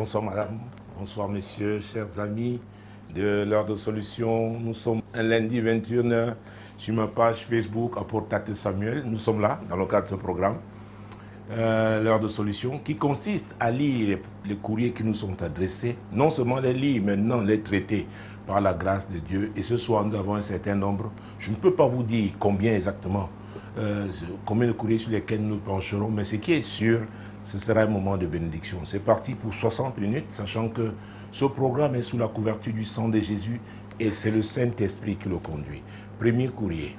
Bonsoir madame, bonsoir messieurs, chers amis de l'heure de solution. Nous sommes un lundi 21h sur ma page Facebook Apportate Samuel. Nous sommes là dans le cadre de ce programme, l'heure de solution, qui consiste à lire les courriers qui nous sont adressés. Non seulement les lire, maintenant les traiter par la grâce de Dieu. Et ce soir, nous avons un certain nombre. Je ne peux pas vous dire combien exactement, combien de courriers sur lesquels nous pencherons, mais ce qui est sûr, ce sera un moment de bénédiction. C'est parti pour 60 minutes, sachant que ce programme est sous la couverture du sang de Jésus et c'est le Saint-Esprit qui le conduit. Premier courrier.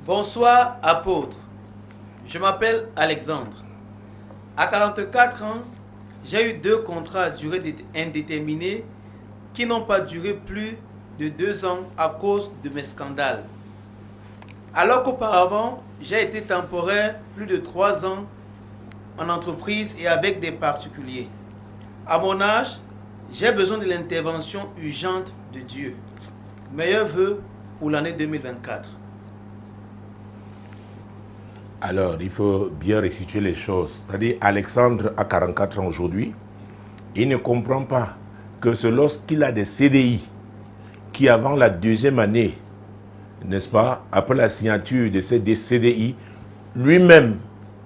Bonsoir, apôtre. Je m'appelle Alexandre. À 44 ans, j'ai eu 2 contrats à durée indéterminée qui n'ont pas duré plus de 2 ans à cause de mes scandales. Alors qu'auparavant, j'ai été temporaire plus de 3 ans en entreprise et avec des particuliers. À mon âge, j'ai besoin de l'intervention urgente de Dieu. Meilleurs vœux pour l'année 2024. Alors, il faut bien restituer les choses. C'est-à-dire, Alexandre a 44 ans aujourd'hui. Il ne comprend pas que c'est lorsqu'il a des CDI qui, avant la 2e année, n'est-ce pas, après la signature de ces CDI, lui-même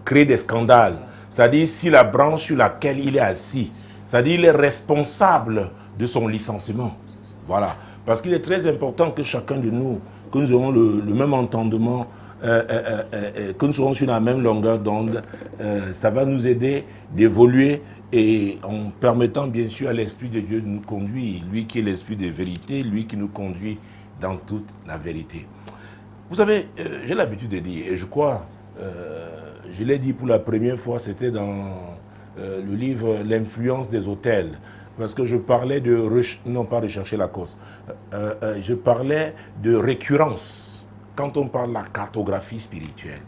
crée des scandales. C'est-à-dire, si la branche sur laquelle il est assis, c'est-à-dire, il est responsable de son licenciement. Voilà. Parce qu'il est très important que chacun de nous, que nous ayons le même entendement, que nous soyons sur la même longueur d'onde. Ça va nous aider d'évoluer et en permettant bien sûr à l'Esprit de Dieu de nous conduire. Lui qui est l'Esprit de vérité, lui qui nous conduit dans toute la vérité. Vous savez, j'ai l'habitude de dire, et je crois, je l'ai dit pour la première fois, c'était dans le livre L'influence des hôtels. Parce que je parlais de, non pas rechercher la cause, je parlais de récurrence. Quand on parle de la cartographie spirituelle,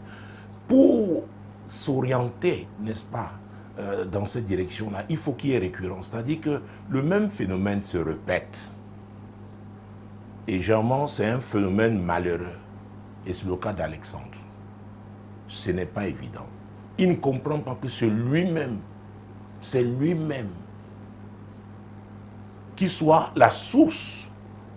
pour s'orienter, n'est-ce pas, dans cette direction-là, il faut qu'il y ait récurrence. C'est-à-dire que le même phénomène se répète. Et généralement, c'est un phénomène malheureux. Et c'est le cas d'Alexandre. Ce n'est pas évident. Il ne comprend pas que c'est lui-même qui soit la source,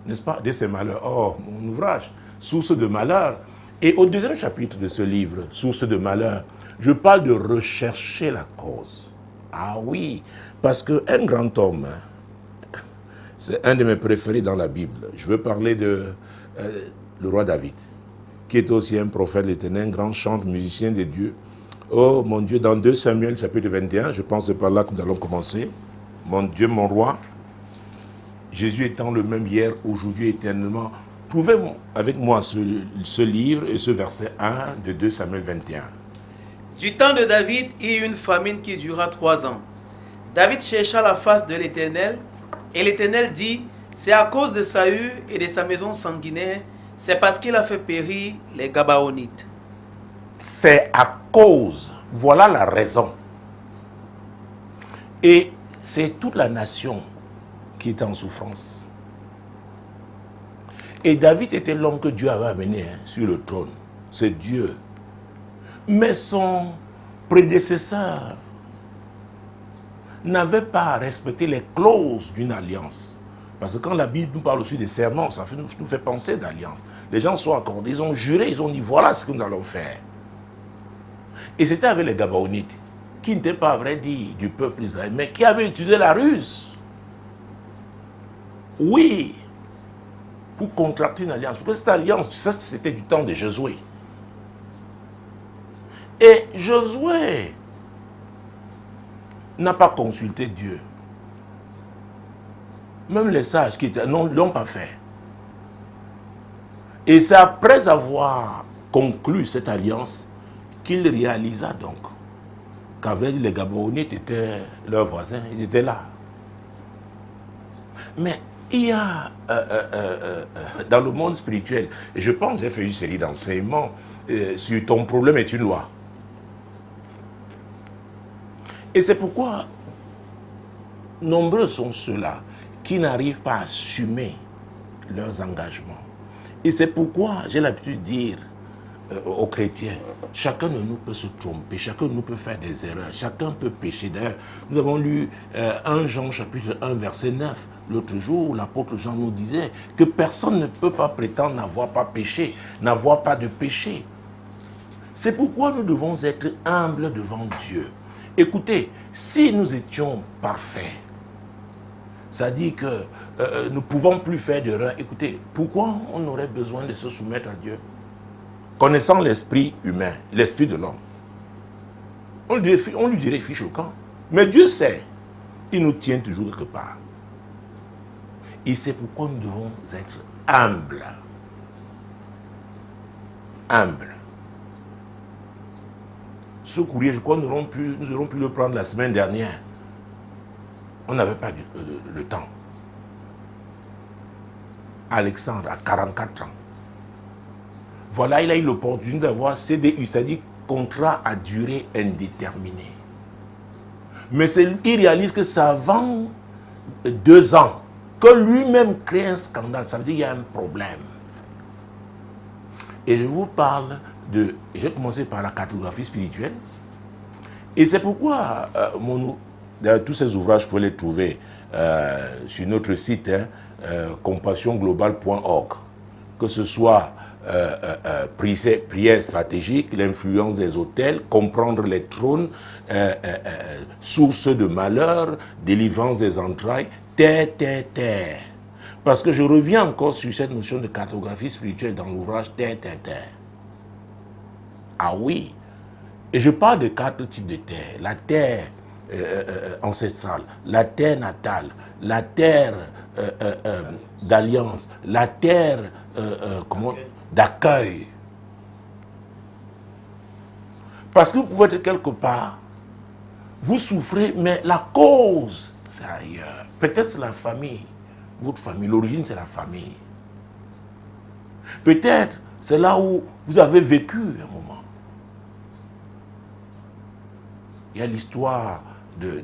n'est-ce pas, de ces malheurs. Or, mon ouvrage, Source de malheur. Et au 2e chapitre de ce livre, Source de malheur, je parle de rechercher la cause. Ah oui, parce qu'un grand homme, c'est un de mes préférés dans la Bible. Je veux parler de le roi David, qui est aussi un prophète de l'Éternel, un grand chanteur, musicien de Dieu. Oh mon Dieu, dans 2 Samuel chapitre 21, je pense que c'est par là que nous allons commencer. Mon Dieu, mon roi, Jésus étant le même hier, aujourd'hui, éternellement. Trouvez avec moi ce livre et ce verset 1 de 2 Samuel 21. Du temps de David, il y eut une famine qui dura 3 ans. David chercha la face de l'Éternel, et l'Éternel dit, c'est à cause de Saül et de sa maison sanguinaire, c'est parce qu'il a fait périr les Gabaonites. C'est à cause, voilà la raison. Et c'est toute la nation qui est en souffrance. Et David était l'homme que Dieu avait amené sur le trône. C'est Dieu. Mais son prédécesseur n'avait pas respecté les clauses d'une alliance. Parce que quand la Bible nous parle aussi des serments, ça nous fait penser d'alliance. Les gens sont accordés, ils ont juré, ils ont dit voilà ce que nous allons faire. Et c'était avec les Gabaonites, qui n'étaient pas, à vrai dire, du peuple israélien, mais qui avaient utilisé la ruse. Oui, pour contracter une alliance. Parce que cette alliance, ça, c'était du temps de Josué. Et Josué n'a pas consulté Dieu. Même les sages qui étaient, non, ne l'ont pas fait. Et c'est après avoir conclu cette alliance qu'il réalisa donc qu'à vrai dire, les Gabaonites étaient leurs voisins, ils étaient là. Mais il y a dans le monde spirituel, et je pense que j'ai fait une série d'enseignements sur ton problème est une loi. Et c'est pourquoi nombreux sont ceux-là qui n'arrivent pas à assumer leurs engagements. Et c'est pourquoi j'ai l'habitude de dire, aux chrétiens. Chacun de nous peut se tromper, chacun de nous peut faire des erreurs, chacun peut pécher. D'ailleurs, nous avons lu 1 Jean chapitre 1 verset 9 l'autre jour où l'apôtre Jean nous disait que personne ne peut pas prétendre n'avoir pas péché, n'avoir pas de péché. C'est pourquoi nous devons être humbles devant Dieu. Écoutez, si nous étions parfaits, ça dit que nous ne pouvons plus faire d'erreur. Écoutez, pourquoi on aurait besoin de se soumettre à Dieu? Connaissant l'esprit humain, l'esprit de l'homme, on lui dirait fiche au camp. Mais Dieu sait, il nous tient toujours quelque part. Et c'est pourquoi nous devons être humbles. Humbles. Ce courrier, je crois, nous aurons pu le prendre la semaine dernière. On n'avait pas le temps. Alexandre a 44 ans. Voilà, il a eu l'opportunité d'avoir CDU, c'est-à-dire contrat à durée indéterminée. Mais il réalise que ça vend 2 ans, que lui-même crée un scandale. Ça veut dire qu'il y a un problème. Et je vous parle de... J'ai commencé par la cartographie spirituelle. Et c'est pourquoi tous ces ouvrages, vous pouvez les trouver sur notre site, compassionglobale.org. Que ce soit prière stratégique, l'influence des hôtels, comprendre les trônes, source de malheur, délivrance des entrailles, terre. Parce que je reviens encore sur cette notion de cartographie spirituelle dans l'ouvrage terre. Ah oui. Et je parle de 4 types de terre. La terre ancestrale, la terre natale, la terre d'alliance, la terre d'accueil. Parce que vous pouvez être quelque part, vous souffrez, mais la cause, c'est ailleurs. Peut-être c'est la famille, votre famille, l'origine c'est la famille. Peut-être c'est là où vous avez vécu un moment. Il y a l'histoire de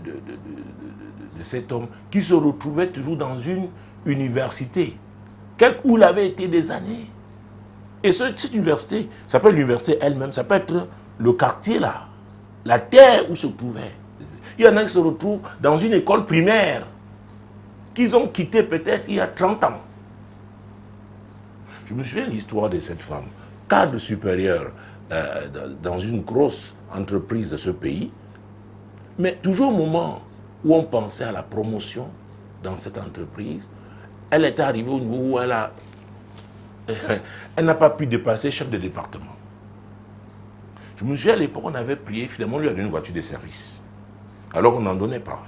cet homme qui se retrouvait toujours dans une université, où il avait été des années. Et cette université, ça peut être l'université elle-même, ça peut être le quartier là, la terre où se trouvait. Il y en a qui se retrouvent dans une école primaire, qu'ils ont quitté peut-être il y a 30 ans. Je me souviens de l'histoire de cette femme, cadre supérieur dans une grosse entreprise de ce pays, mais toujours au moment où on pensait à la promotion dans cette entreprise, elle était arrivée au niveau où elle n'a pas pu dépasser chef de département. Je me souviens à l'époque, on avait prié, finalement on lui a donné une voiture de service. Alors on n'en donnait pas.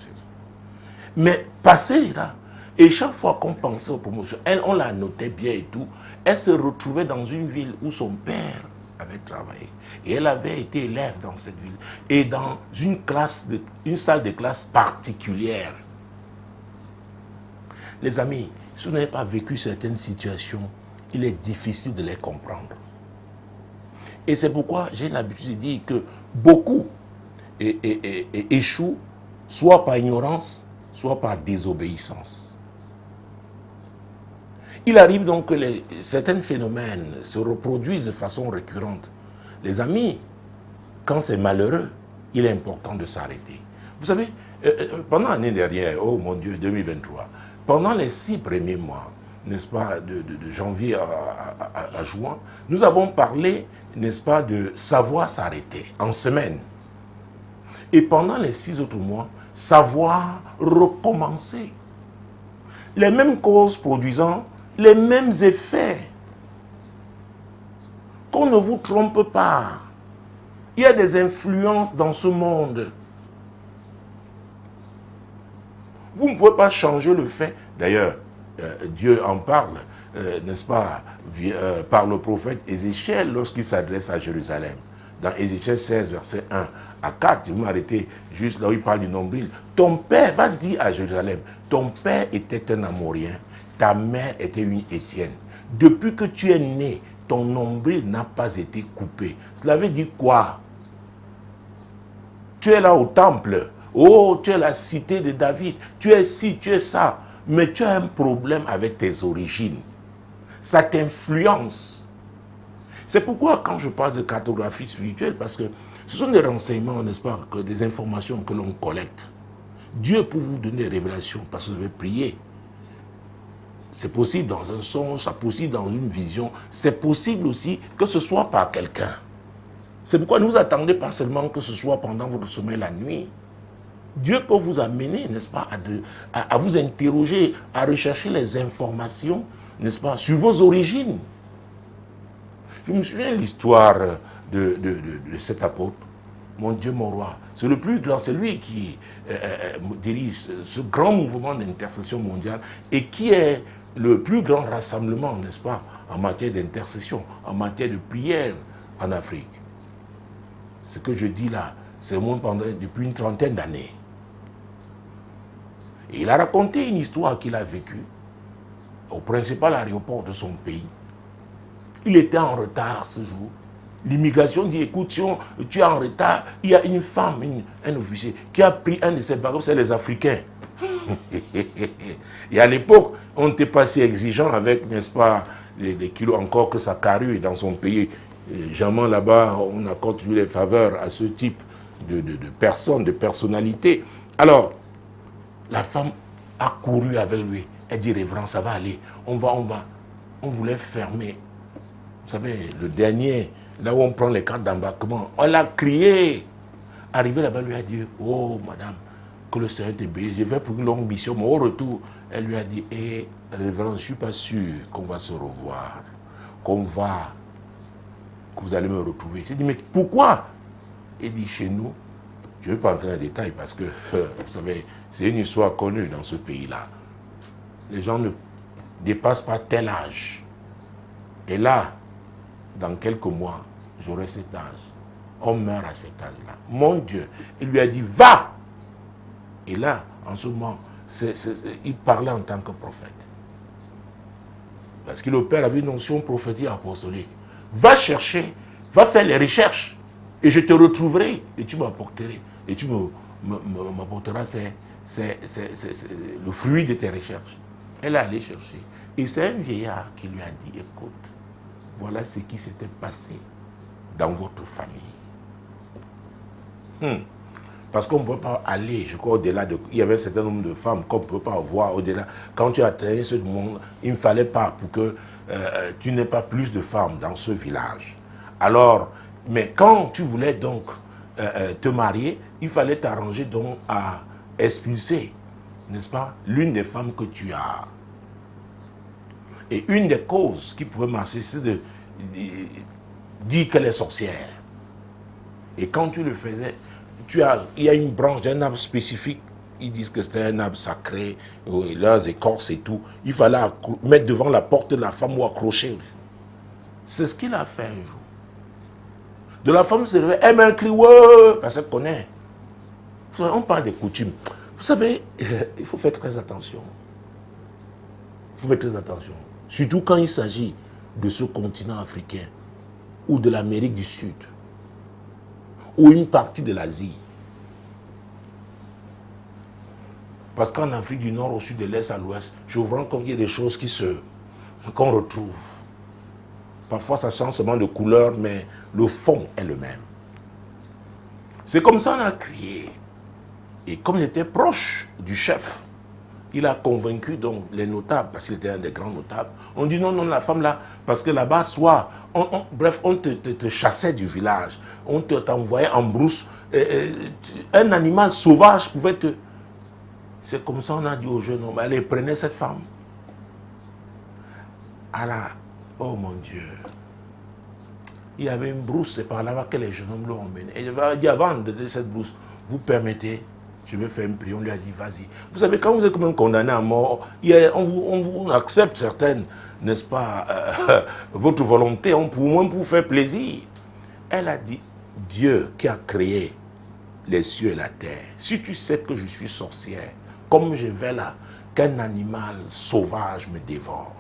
Mais passé là, et chaque fois qu'on pensait aux promotions, on la notait bien et tout, elle se retrouvait dans une ville où son père avait travaillé. Et elle avait été élève dans cette ville. Et dans une salle de classe particulière. Les amis, si vous n'avez pas vécu certaines situations, il est difficile de les comprendre. Et c'est pourquoi j'ai l'habitude de dire que beaucoup échouent, soit par ignorance, soit par désobéissance. Il arrive donc que certains phénomènes se reproduisent de façon récurrente. Les amis, quand c'est malheureux, il est important de s'arrêter. Vous savez, pendant l'année dernière, oh mon Dieu, 2023, pendant les 6 premiers mois, n'est-ce pas, de janvier à juin, nous avons parlé, n'est-ce pas, de savoir s'arrêter en semaine. Et pendant les 6 autres mois, savoir recommencer. Les mêmes causes produisant les mêmes effets. Qu'on ne vous trompe pas. Il y a des influences dans ce monde. Vous ne pouvez pas changer le fait. D'ailleurs, Dieu en parle, n'est-ce pas, par le prophète Ézéchiel lorsqu'il s'adresse à Jérusalem. Dans Ézéchiel 16, verset 1 à 4, vous m'arrêtez juste là où il parle du nombril. Ton père va dire à Jérusalem, ton père était un Amorien, ta mère était une Étienne. Depuis que tu es né, ton nombril n'a pas été coupé. Cela veut dire quoi? Tu es là au temple. Oh, tu es la cité de David. Tu es ci, tu es ça. Mais tu as un problème avec tes origines. Ça t'influence. C'est pourquoi quand je parle de cartographie spirituelle, parce que ce sont des renseignements, n'est-ce pas, des informations que l'on collecte. Dieu peut vous donner des révélations parce que vous avez prié. C'est possible dans un songe, c'est possible dans une vision, c'est possible aussi que ce soit par quelqu'un. C'est pourquoi ne vous attendez pas seulement que ce soit pendant votre sommeil la nuit. Dieu peut vous amener, n'est-ce pas, à vous interroger, à rechercher les informations, n'est-ce pas, sur vos origines. Je me souviens de l'histoire de cet apôtre. Mon Dieu, mon roi, c'est le plus grand, c'est lui qui dirige ce grand mouvement d'intercession mondiale et qui est le plus grand rassemblement, n'est-ce pas, en matière d'intercession, en matière de prière en Afrique. Ce que je dis là, c'est au moins depuis une trentaine d'années. Et il a raconté une histoire qu'il a vécue au principal aéroport de son pays. Il était en retard ce jour. L'immigration dit, écoute, tu es en retard. Il y a une femme, un officier, qui a pris un de ses bagages, c'est les Africains. Et à l'époque, on n'était pas si exigeant avec, n'est-ce pas, les kilos encore que sa carrure dans son pays. Généralement là-bas, on accorde toujours les faveurs à ce type de personnes, de personnalités. Alors, la femme a couru avec lui. Elle dit, révérend, ça va aller. On va. On voulait fermer. Vous savez, le dernier, là où on prend les cartes d'embarquement, on l'a crié. Arrivé là-bas, lui a dit, oh madame, que le Seigneur te bénisse, je vais pour une longue mission, mais au retour, elle lui a dit, révérend, je ne suis pas sûr qu'on va se revoir, que vous allez me retrouver. Il dit, mais pourquoi? Il dit, chez nous, je ne vais pas entrer dans les détails parce que, vous savez, c'est une histoire connue dans ce pays-là. Les gens ne dépassent pas tel âge. Et là, dans quelques mois, j'aurai cet âge. On meurt à cet âge-là. Mon Dieu, il lui a dit, va! Et là, en ce moment, il parlait en tant que prophète. Parce qu'il opère avec une notion prophétique apostolique. Va chercher, va faire les recherches, et je te retrouverai, et tu m'apporteras. Et tu m'apporteras le fruit de tes recherches. Elle est allée chercher. Et c'est un vieillard qui lui a dit, écoute, voilà ce qui s'était passé dans votre famille. Parce qu'on ne peut pas aller, je crois, au-delà de... Il y avait un certain nombre de femmes qu'on ne peut pas voir au-delà. Quand tu atteins ce monde, il ne fallait pas pour que tu n'aies pas plus de femmes dans ce village. Alors, mais quand tu voulais donc te marier, il fallait t'arranger donc à expulser, n'est-ce pas, l'une des femmes que tu as. Et une des causes qui pouvait marcher, c'est de dire qu'elle est sorcière. Et quand tu le faisais, il y a une branche d'un arbre spécifique, ils disent que c'était un arbre sacré, leurs écorces et tout. Il fallait mettre devant la porte de la femme ou accrocher. C'est ce qu'il a fait un jour. De la femme se réveille, elle met un cri, ouais, parce qu'elle connaît. On parle des coutumes. Vous savez, il faut faire très attention. Il faut faire très attention. Surtout quand il s'agit de ce continent africain, ou de l'Amérique du Sud, ou une partie de l'Asie. Parce qu'en Afrique du Nord, au Sud, de l'Est, à l'Ouest, je vous rends compte qu'il y a des choses qu'on retrouve. Parfois, ça change seulement de couleur, mais le fond est le même. C'est comme ça qu'on a crié. Et comme il était proche du chef, il a convaincu donc les notables, parce qu'il était un des grands notables. On dit non, la femme là, parce que là-bas, bref, on te chassait du village, on t'envoyait en brousse. Un animal sauvage pouvait te... C'est comme ça qu'on a dit aux jeunes hommes, allez, prenez cette femme. Alors, oh mon Dieu, il y avait une brousse, c'est par là-bas que les jeunes hommes l'ont emmené. Et il a dit, avant de donner cette brousse, vous permettez, je vais faire une prière. On lui a dit, vas-y. Vous savez, quand vous êtes comme condamné à mort, on accepte certaines, n'est-ce pas, votre volonté, pour moins pour vous faire plaisir. Elle a dit, Dieu qui a créé les cieux et la terre, si tu sais que je suis sorcière, comme je vais là, qu'un animal sauvage me dévore.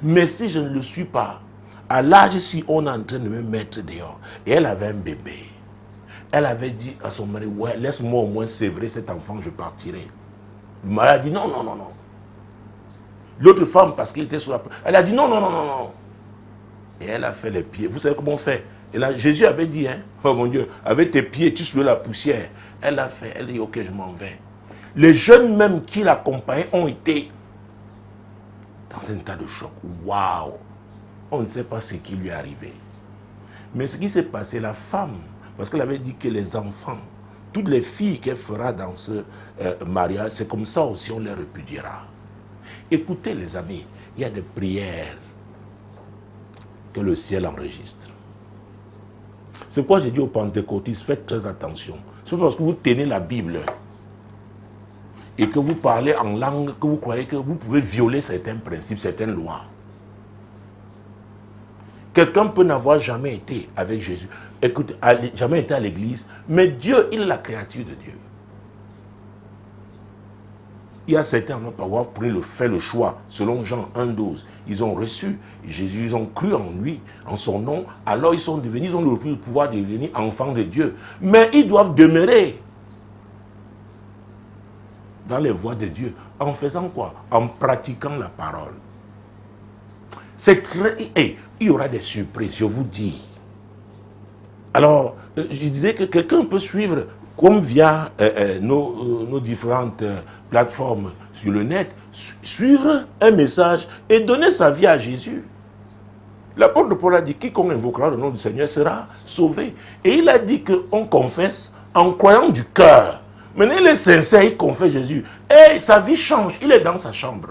Mais si je ne le suis pas, à l'âge si on est en train de me mettre dehors, et elle avait un bébé, elle avait dit à son mari, ouais, laisse-moi au moins sévrer cet enfant, je partirai. Le mari a dit, non. L'autre femme, parce qu'elle était sur la... Elle a dit, non. Et elle a fait les pieds. Vous savez comment on fait? Et là, Jésus avait dit, hein, oh mon Dieu, avec tes pieds, tu soulèves la poussière. Elle a fait, elle dit, ok, je m'en vais. Les jeunes même qui l'accompagnaient ont été dans un état de choc. Waouh! On ne sait pas ce qui lui est arrivé. Mais ce qui s'est passé, la femme, parce qu'elle avait dit que les enfants, toutes les filles qu'elle fera dans ce mariage, c'est comme ça aussi on les répudiera. Écoutez les amis, il y a des prières que le ciel enregistre. C'est pourquoi j'ai dit aux pentecôtistes, faites très attention. C'est parce que vous tenez la Bible et que vous parlez en langue, que vous croyez que vous pouvez violer certains principes, certaines lois. Quelqu'un peut n'avoir jamais été avec Jésus, écoute, jamais été à l'église, mais Dieu, il est la créature de Dieu. Il y a certains qui n'ont pas fait le choix, selon Jean 1,12. Ils ont reçu Jésus, ils ont cru en lui, en son nom, alors ils sont devenus, ils ont le pouvoir de devenir enfants de Dieu. Mais ils doivent demeurer dans les voies de Dieu. En faisant quoi? En pratiquant la parole. C'est très... il y aura des surprises, je vous dis. Alors, je disais que quelqu'un peut suivre, comme via nos différentes plateformes sur le net, suivre un message et donner sa vie à Jésus. L'apôtre Paul a dit, quiconque invoquera le nom du Seigneur sera sauvé. Et il a dit qu'on confesse en croyant du cœur. Maintenant, il est sincère, il confesse Jésus. Et sa vie change, il est dans sa chambre.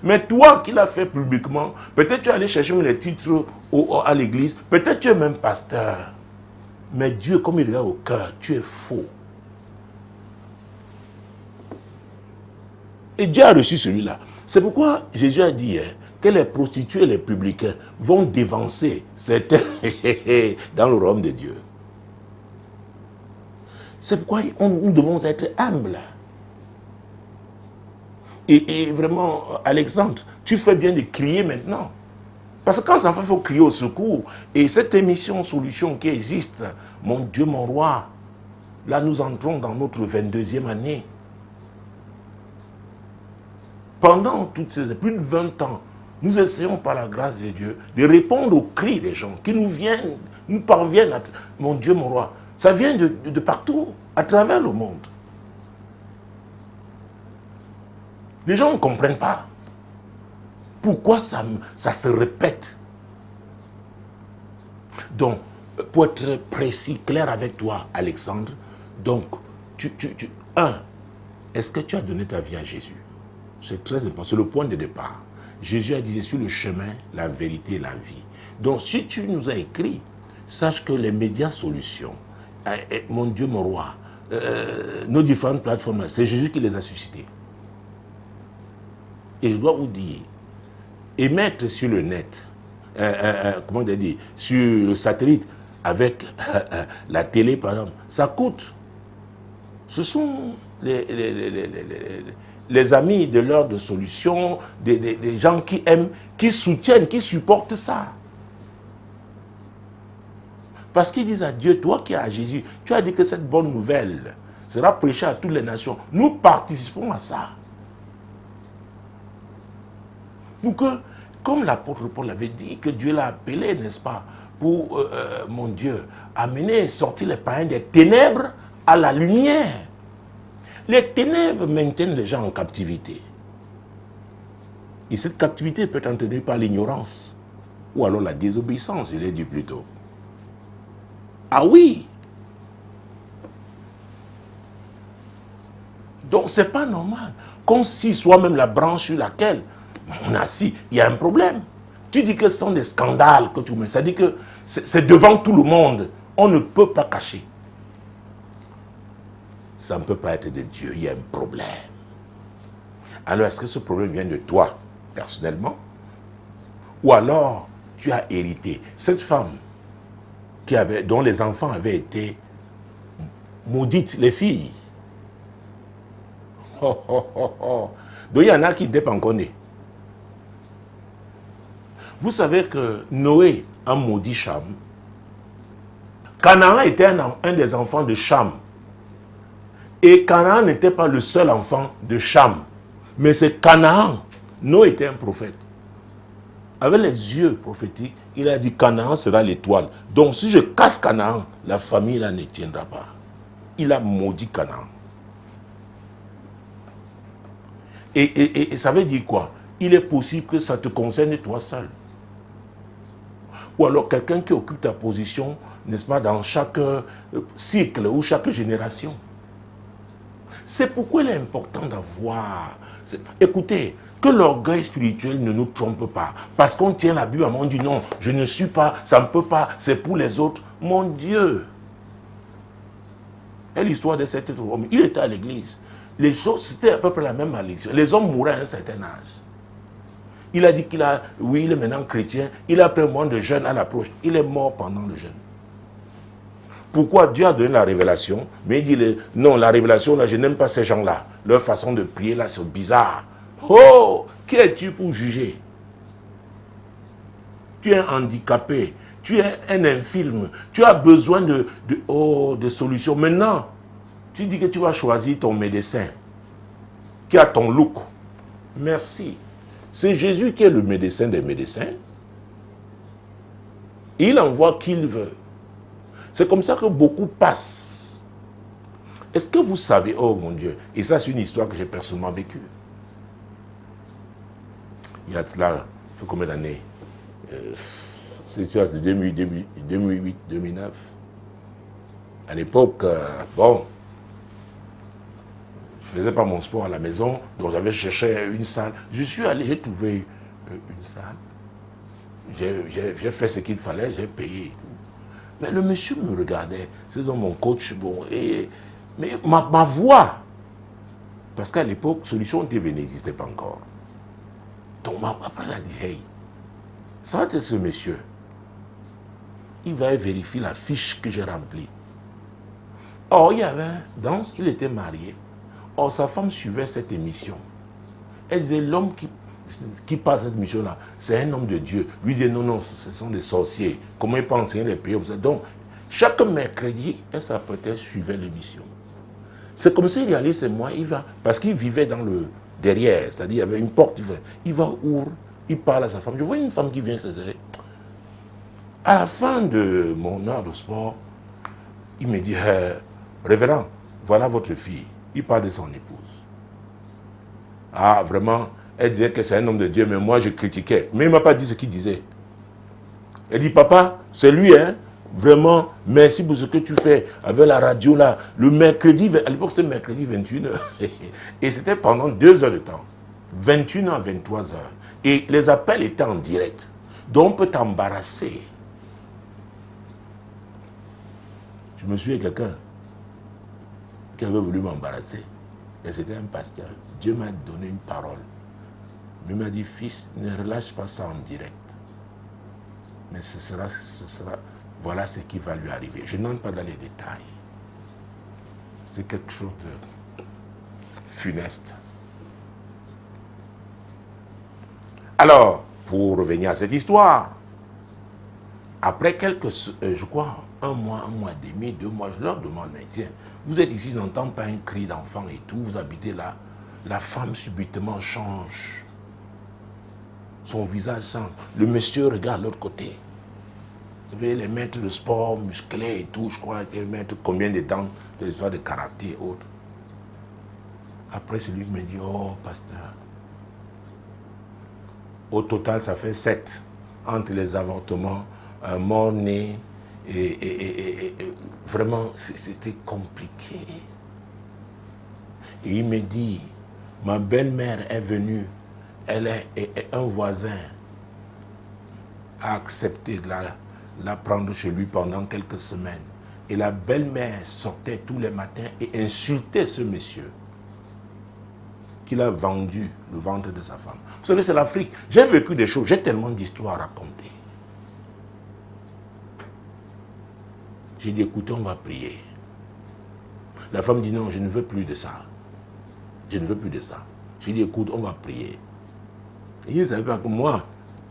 Mais toi qui l'as fait publiquement, peut-être tu es allé chercher les titres à l'église, peut-être tu es même pasteur. Mais Dieu, comme il regarde au cœur, tu es faux. Et Dieu a reçu celui-là. C'est pourquoi Jésus a dit que les prostituées et les publicains vont dévancer certains dans le royaume de Dieu. C'est pourquoi nous devons être humbles. Et vraiment, Alexandre, tu fais bien de crier maintenant. Parce que quand ça fait, il faut crier au secours. Et cette émission Solution qui existe, mon Dieu, mon roi, là nous entrons dans notre 22e année. Pendant toutes ces plus de 20 ans, nous essayons par la grâce de Dieu de répondre aux cris des gens qui nous parviennent, mon Dieu, mon roi. Ça vient de partout, à travers le monde. Les gens ne comprennent pas. Pourquoi ça se répète? Donc, pour être précis, clair avec toi, Alexandre, donc, est-ce que tu as donné ta vie à Jésus? C'est très important, c'est le point de départ. Jésus a dit, je suis le chemin, la vérité et la vie. Donc, si tu nous as écrit, sache que les médias Solutions, mon Dieu, mon roi, nos différentes plateformes, c'est Jésus qui les a suscités. Et je dois vous dire, émettre sur le net, comment on dit, sur le satellite, avec la télé par exemple, ça coûte. Ce sont les amis de l'heure de Solution, des gens qui aiment, qui soutiennent, qui supportent ça. Parce qu'ils disent à Dieu, toi qui es à Jésus, tu as dit que cette bonne nouvelle sera prêchée à toutes les nations. Nous participons à ça. Pour que, comme l'apôtre Paul avait dit, que Dieu l'a appelé, n'est-ce pas, pour, mon Dieu, amener, sortir les païens des ténèbres à la lumière. Les ténèbres maintiennent les gens en captivité. Et cette captivité peut être entraînée par l'ignorance, ou alors la désobéissance, je l'ai dit plus tôt. Ah oui! Donc, ce n'est pas normal qu'on scie soi-même la branche sur laquelle on a assis. Il y a un problème. Tu dis que ce sont des scandales que tu mets. Ça dit que c'est devant tout le monde. On ne peut pas cacher. Ça ne peut pas être de Dieu. Il y a un problème. Alors, est-ce que ce problème vient de toi, personnellement? Ou alors, tu as hérité. Cette femme dont les enfants avaient été maudites, les filles. Oh, oh, oh, oh. Donc, il y en a qui n'étaient pas encore nés. Vous savez que Noé a maudit Cham. Canaan était un des enfants de Cham. Et Canaan n'était pas le seul enfant de Cham. Mais c'est Canaan. Noé était un prophète. avec les yeux prophétiques, il a dit Canaan sera l'étoile. Donc si je casse Canaan, la famille là ne tiendra pas. Il a maudit Canaan. Et ça veut dire quoi? Il est possible que ça te concerne toi seul. Ou alors quelqu'un qui occupe ta position, n'est-ce pas, dans chaque cycle ou chaque génération. C'est pourquoi il est important d'avoir... Écoutez, que l'orgueil spirituel ne nous trompe pas. Parce qu'on tient la Bible, on dit non, je ne suis pas, ça ne peut pas, c'est pour les autres. Mon Dieu! Et l'histoire de cet homme, il était à l'église. Les choses, c'était à peu près la même malédiction. Les hommes mouraient à un certain âge. Il a dit qu'il a, oui, il est maintenant chrétien, il a pris moins de jeûne à l'approche. Il est mort pendant le jeûne. Pourquoi Dieu a donné la révélation? Mais il dit, non, la révélation, là, je n'aime pas ces gens-là. Leur façon de prier, là, c'est bizarre. Oh, qui es-tu pour juger? Tu es handicapé, tu es un infirme, tu as besoin de solutions. Maintenant, tu dis que tu vas choisir ton médecin, qui a ton look. Merci. C'est Jésus qui est le médecin des médecins. Il envoie qui il veut. C'est comme ça que beaucoup passent. Est-ce que vous savez, oh mon Dieu, et ça c'est une histoire que j'ai personnellement vécue. Il y a cela, il faut combien d'années? C'est l'histoire de 2008, 2009. À l'époque, bon, je ne faisais pas mon sport à la maison, donc j'avais cherché une salle. Je suis allé, j'ai trouvé une salle. J'ai fait ce qu'il fallait, j'ai payé et tout. Mais le monsieur me regardait, c'est donc mon coach, bon, mais ma voix, parce qu'à l'époque, Solution TV n'existait pas encore. Donc après, elle a dit, hey, ça va être ce monsieur. Il va vérifier la fiche que j'ai remplie. Or, il y avait il était marié. Or, sa femme suivait cette émission. Elle disait, l'homme qui passe cette mission-là, c'est un homme de Dieu. Lui disait, non, ce sont des sorciers. Comment il peut enseigner les prières? Donc, chaque mercredi, elle s'apprêtait, suivait l'émission. C'est comme s'il y allait, c'est moi, il va, parce qu'il vivait dans le derrière, c'est-à-dire il y avait une porte, il va ouvrir, il parle à sa femme. Je vois une femme qui vient se dire, à la fin de mon heure de sport, il me dit, révérend, voilà votre fille. Il parle de son épouse. Ah, vraiment, elle disait que c'est un homme de Dieu, mais moi je critiquais. Mais il ne m'a pas dit ce qu'il disait. Elle dit, papa, c'est lui, hein? Vraiment, merci pour ce que tu fais avec la radio là. Le mercredi, à l'époque c'était mercredi 21h. Et c'était pendant 2 heures de temps. 21h à 23h. Et les appels étaient en direct. Donc on peut t'embarrasser. Je me souviens de quelqu'un qui avait voulu m'embarrasser. Et c'était un pasteur. Dieu m'a donné une parole. Il m'a dit, fils, ne relâche pas ça en direct. Mais ce sera, voilà ce qui va lui arriver. Je n'entre pas dans les détails. C'est quelque chose de funeste. Alors, pour revenir à cette histoire, après je crois, un mois et demi, 2 mois, je leur demande, mais tiens, vous êtes ici, je n'entends pas un cri d'enfant et tout, vous habitez là. La femme subitement change. Son visage change. Le monsieur regarde de l'autre côté. Vous savez, les maîtres de sport musclés et tout, je crois, les maîtres combien de temps, des histoires de karaté et autres. Après, celui me dit, oh, pasteur, au total, ça fait 7 entre les avortements, un mort-né, et vraiment, c'était compliqué. Et il me dit, ma belle-mère est venue, et un voisin a accepté de la prendre chez lui pendant quelques semaines. Et la belle-mère sortait tous les matins et insultait ce monsieur qu'il a vendu le ventre de sa femme. Vous savez, c'est l'Afrique. J'ai vécu des choses, j'ai tellement d'histoires à raconter. J'ai dit, écoutez, on va prier. La femme dit, non, je ne veux plus de ça. Je ne veux plus de ça. J'ai dit, écoute, on va prier. Et il ne savait pas que moi,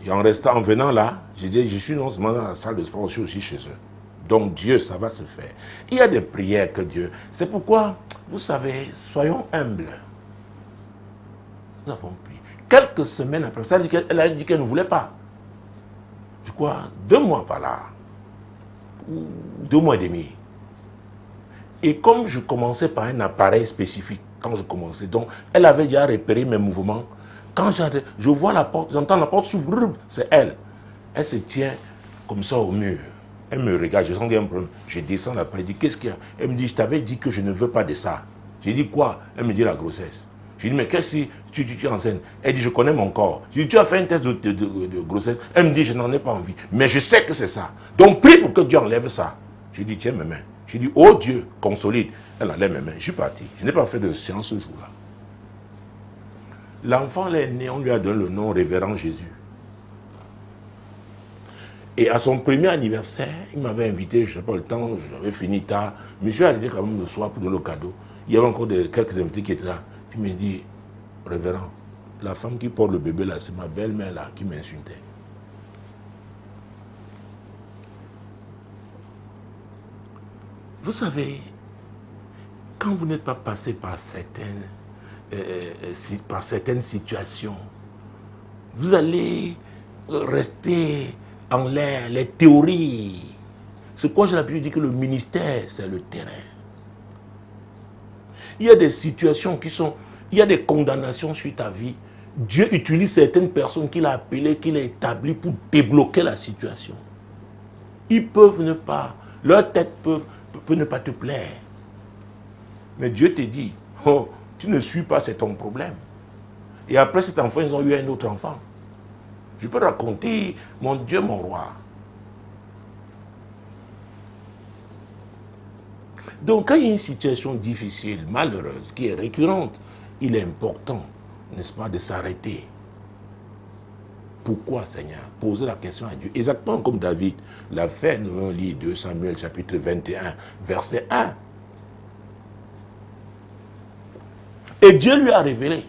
en venant là, j'ai dit, je suis non seulement dans la salle de sport, je suis aussi chez eux. Donc Dieu, ça va se faire. Il y a des prières que Dieu... C'est pourquoi, vous savez, soyons humbles. Nous avons prié. Quelques semaines après, elle a dit qu'elle ne voulait pas. je crois, 2 mois par là, ou 2 mois et demi. Et comme je commençais par un appareil spécifique, quand je commençais, donc elle avait déjà repéré mes mouvements. Quand je vois la porte, j'entends la porte s'ouvrir, c'est elle. Elle se tient comme ça au mur. Elle me regarde, je sens qu'il y a un problème. Je descends là-bas, je dis, qu'est-ce qu'il y a? Elle me dit, je t'avais dit que je ne veux pas de ça. J'ai dit, quoi? Elle me dit, la grossesse. J'ai dit, mais qu'est-ce que tu es enceinte? Elle dit, je connais mon corps. J'ai dit, tu as fait un test de grossesse? Elle me dit, je n'en ai pas envie. Mais je sais que c'est ça. Donc prie pour que Dieu enlève ça. J'ai dit, tiens mes mains. J'ai dit, oh Dieu, consolide. Elle enlève mes mains. Je suis parti. Je n'ai pas fait de séance ce jour-là. L'enfant est né, on lui a donné le nom Révérend Jésus. Et à son premier anniversaire, il m'avait invité, je n'ai pas le temps, j'avais fini tard. Mais je suis arrivé quand même le soir pour donner le cadeau. Il y avait encore quelques invités qui étaient là. Il me dit, Révérend, la femme qui porte le bébé là, c'est ma belle-mère là qui m'insultait. Vous savez, quand vous n'êtes pas passé par certaines situations, vous allez rester en l'air, les théories. C'est quoi j'ai l'habitude de dire que le ministère, c'est le terrain. Il y a des situations qui sont, il y a des condamnations sur ta vie. Dieu utilise certaines personnes qu'il a appelées, qu'il a établies pour débloquer la situation. Ils peuvent ne pas, leur tête peut ne pas te plaire. Mais Dieu te dit, oh, tu ne suis pas, c'est ton problème. Et après cet enfant, ils ont eu un autre enfant. Je peux raconter, mon Dieu, mon roi. Donc, quand il y a une situation difficile, malheureuse, qui est récurrente, il est important, n'est-ce pas, de s'arrêter. Pourquoi, Seigneur? Poser la question à Dieu. Exactement comme David l'a fait. Nous lisons 2 Samuel, chapitre 21, verset 1. Et Dieu lui a révélé.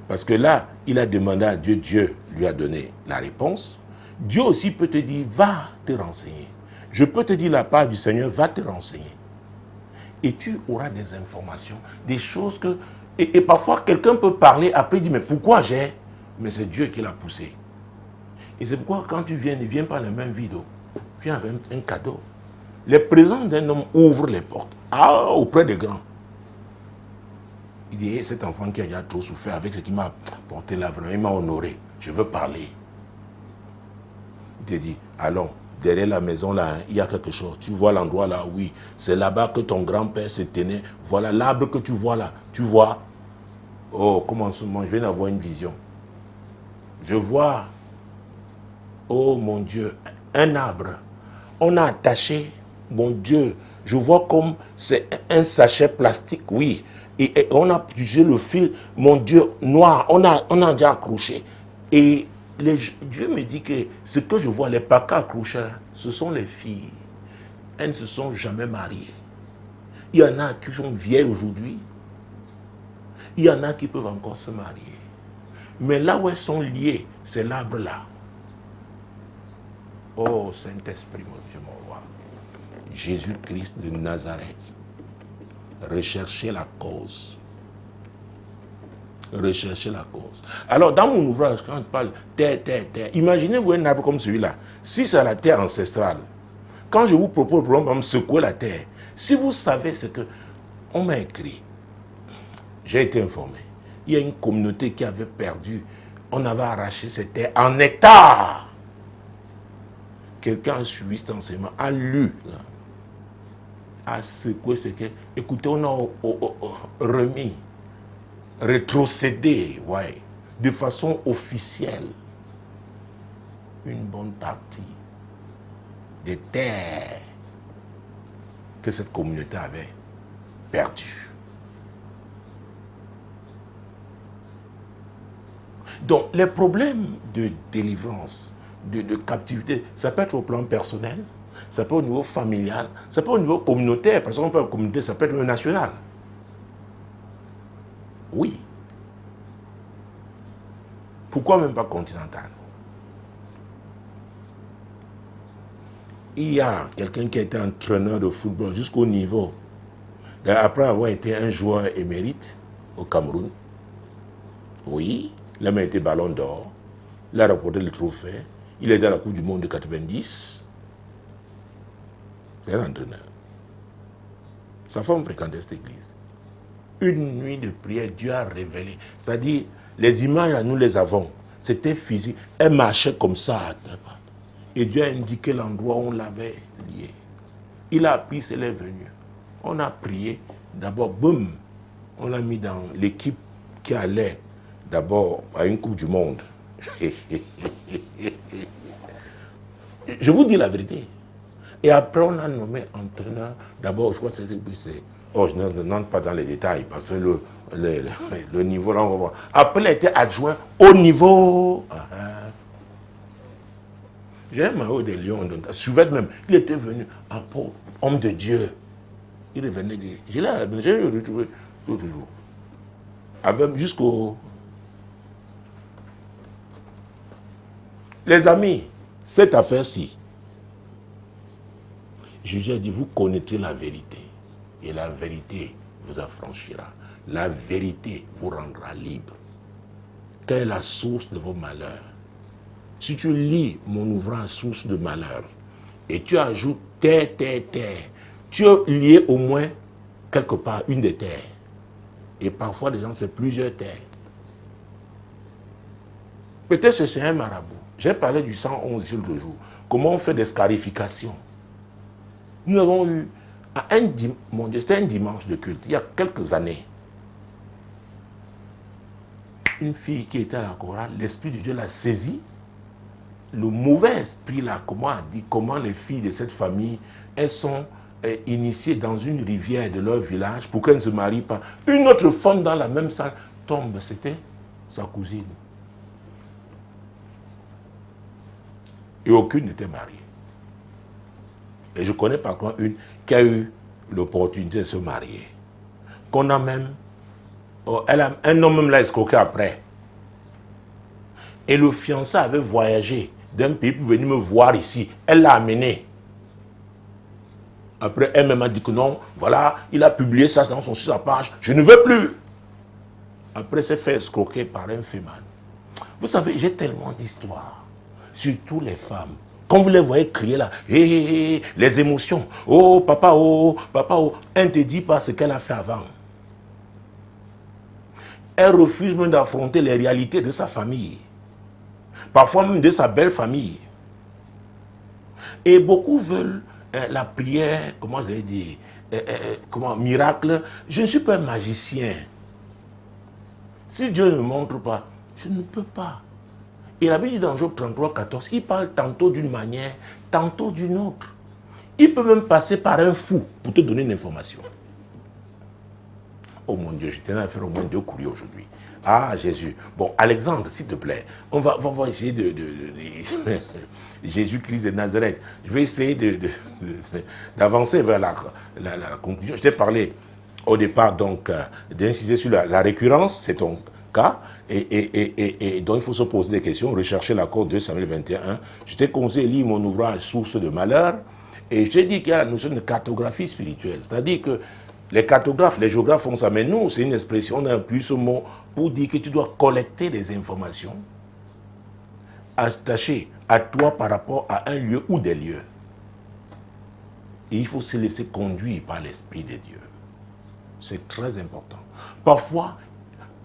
Parce que là, il a demandé à Dieu, Dieu lui a donné la réponse. Dieu aussi peut te dire, va te renseigner. Je peux te dire la part du Seigneur, va te renseigner. Et tu auras des informations, des choses que... Et parfois, quelqu'un peut parler, après il dit, mais pourquoi j'ai? Mais c'est Dieu qui l'a poussé. Et c'est pourquoi quand tu viens, ne viens pas les mains vides. Viens avec un cadeau. Les présents d'un homme ouvrent les portes. Auprès des grands. Il dit, hey, cet enfant qui a déjà trop souffert avec ce qui m'a porté là, vraiment, il m'a honoré. Je veux parler. Il te dit, allons, derrière la maison là, il y a quelque chose. Tu vois l'endroit là, oui. C'est là-bas que ton grand-père se tenait. Voilà l'arbre que tu vois là. Tu vois. Oh, commencement, je viens d'avoir une vision. Je vois, oh mon Dieu, un arbre. On a attaché, mon Dieu, je vois comme c'est un sachet plastique, oui. Et on a utilisé le fil, mon Dieu, noir, on a déjà accroché. Et Dieu me dit que ce que je vois, les paquets accrochés, ce sont les filles. Elles ne se sont jamais mariées. Il y en a qui sont vieilles aujourd'hui. Il y en a qui peuvent encore se marier. Mais là où elles sont liées, c'est l'arbre là. Oh Saint-Esprit, mon Dieu, mon roi. Jésus-Christ de Nazareth. Recherchez la cause. Recherchez la cause. Alors, dans mon ouvrage, quand je parle terre, terre, terre, imaginez-vous un arbre comme celui-là. Si c'est la terre ancestrale, quand je vous propose, par exemple, secouer la terre, si vous savez ce que... On m'a écrit, j'ai été informé, il y a une communauté qui avait perdu, on avait arraché cette terre en hectares. Quelqu'un a suivi cet enseignement, a lu, a secoué ce que... Écoutez, on a remis, rétrocédé, ouais, de façon officielle, une bonne partie des terres que cette communauté avait perdues. Donc, les problèmes de délivrance, de captivité, ça peut être au plan personnel, ça peut être au niveau familial, ça peut être au niveau communautaire, parce qu'on peut être communauté, ça peut être au niveau national. Oui. Pourquoi même pas continental? Il y a quelqu'un qui a été entraîneur de football jusqu'au niveau, après avoir été un joueur émérite au Cameroun. Oui, il a même été ballon d'or. Il a rapporté le trophée. Il est dans la Coupe du Monde de 90. C'est un entraîneur. Sa femme fréquentait cette église. Une nuit de prière, Dieu a révélé. C'est-à-dire, les images, nous les avons. C'était physique. Elle marchait comme ça. Et Dieu a indiqué l'endroit où on l'avait lié. Il a appris, elle est venue. On a prié. D'abord, boum, on l'a mis dans l'équipe qui allait d'abord à une Coupe du Monde. Je vous dis la vérité. Et après, on a nommé entraîneur. D'abord, je crois que c'est... Oh, je n'entre pas dans les détails parce que le niveau, là, on va voir. Après, il a été adjoint au niveau... J'ai un maillot de Lyon, Souvette même. Il était venu, homme de Dieu. Il revenait dire, j'ai retrouvé toujours. Avec jusqu'au... Les amis, cette affaire-ci, Jésus a dit, vous connaîtrez la vérité. Et la vérité vous affranchira. La vérité vous rendra libre. Quelle est la source de vos malheurs? Si tu lis mon ouvrage Source de malheur, et tu ajoutes terre, tu es lié au moins quelque part une des terres. Et parfois, les gens, c'est plusieurs terres. Peut-être que c'est un marabout. J'ai parlé du 111 jours de jour. Comment on fait des scarifications. Nous avons eu, c'était un dimanche de culte, il y a quelques années, une fille qui était à la chorale, l'Esprit de Dieu l'a saisie. Le mauvais esprit là, comment les filles de cette famille, elles sont initiées dans une rivière de leur village pour qu'elles ne se marient pas. Une autre femme dans la même salle tombe, c'était sa cousine. Et aucune n'était mariée. Et je connais par contre une qui a eu l'opportunité de se marier. Qu'on a même, un homme même l'a escroqué après. Et le fiancé avait voyagé d'un pays pour venir me voir ici. Elle l'a amené. Après, elle-même a dit que non, voilà, il a publié ça dans sur sa page. Je ne veux plus. Après, s'est fait escroquer par un féman. Vous savez, j'ai tellement d'histoires. Surtout les femmes. Quand vous les voyez crier là, les émotions, oh papa, elle ne te dit pas ce qu'elle a fait avant. Elle refuse même d'affronter les réalités de sa famille. Parfois même de sa belle famille. Et beaucoup veulent la prière, comment je vais dire, miracle. Je ne suis pas un magicien. Si Dieu ne me montre pas, je ne peux pas. Et la Bible dit dans Job 33, 14, il parle tantôt d'une manière, tantôt d'une autre. Il peut même passer par un fou pour te donner une information. Oh mon Dieu, je tenais à faire au moins 2 courriers aujourd'hui. Ah Jésus. Bon, Alexandre, s'il te plaît, on va essayer de Jésus-Christ de Nazareth. Je vais essayer d'avancer vers la conclusion. Je t'ai parlé au départ donc d'insister sur la récurrence, c'est ton cas, et donc il faut se poser des questions, rechercher l'accord de Samuel 21. Je t'ai conseillé de lire mon ouvrage Source de malheur, et je t'ai dit qu'il y a la notion de cartographie spirituelle, c'est-à-dire que les cartographes, les géographes font ça, mais nous, c'est une expression, on a plus ce mot pour dire que tu dois collecter des informations attachées à toi par rapport à un lieu ou des lieux. Et il faut se laisser conduire par l'Esprit de Dieu. C'est très important. Parfois,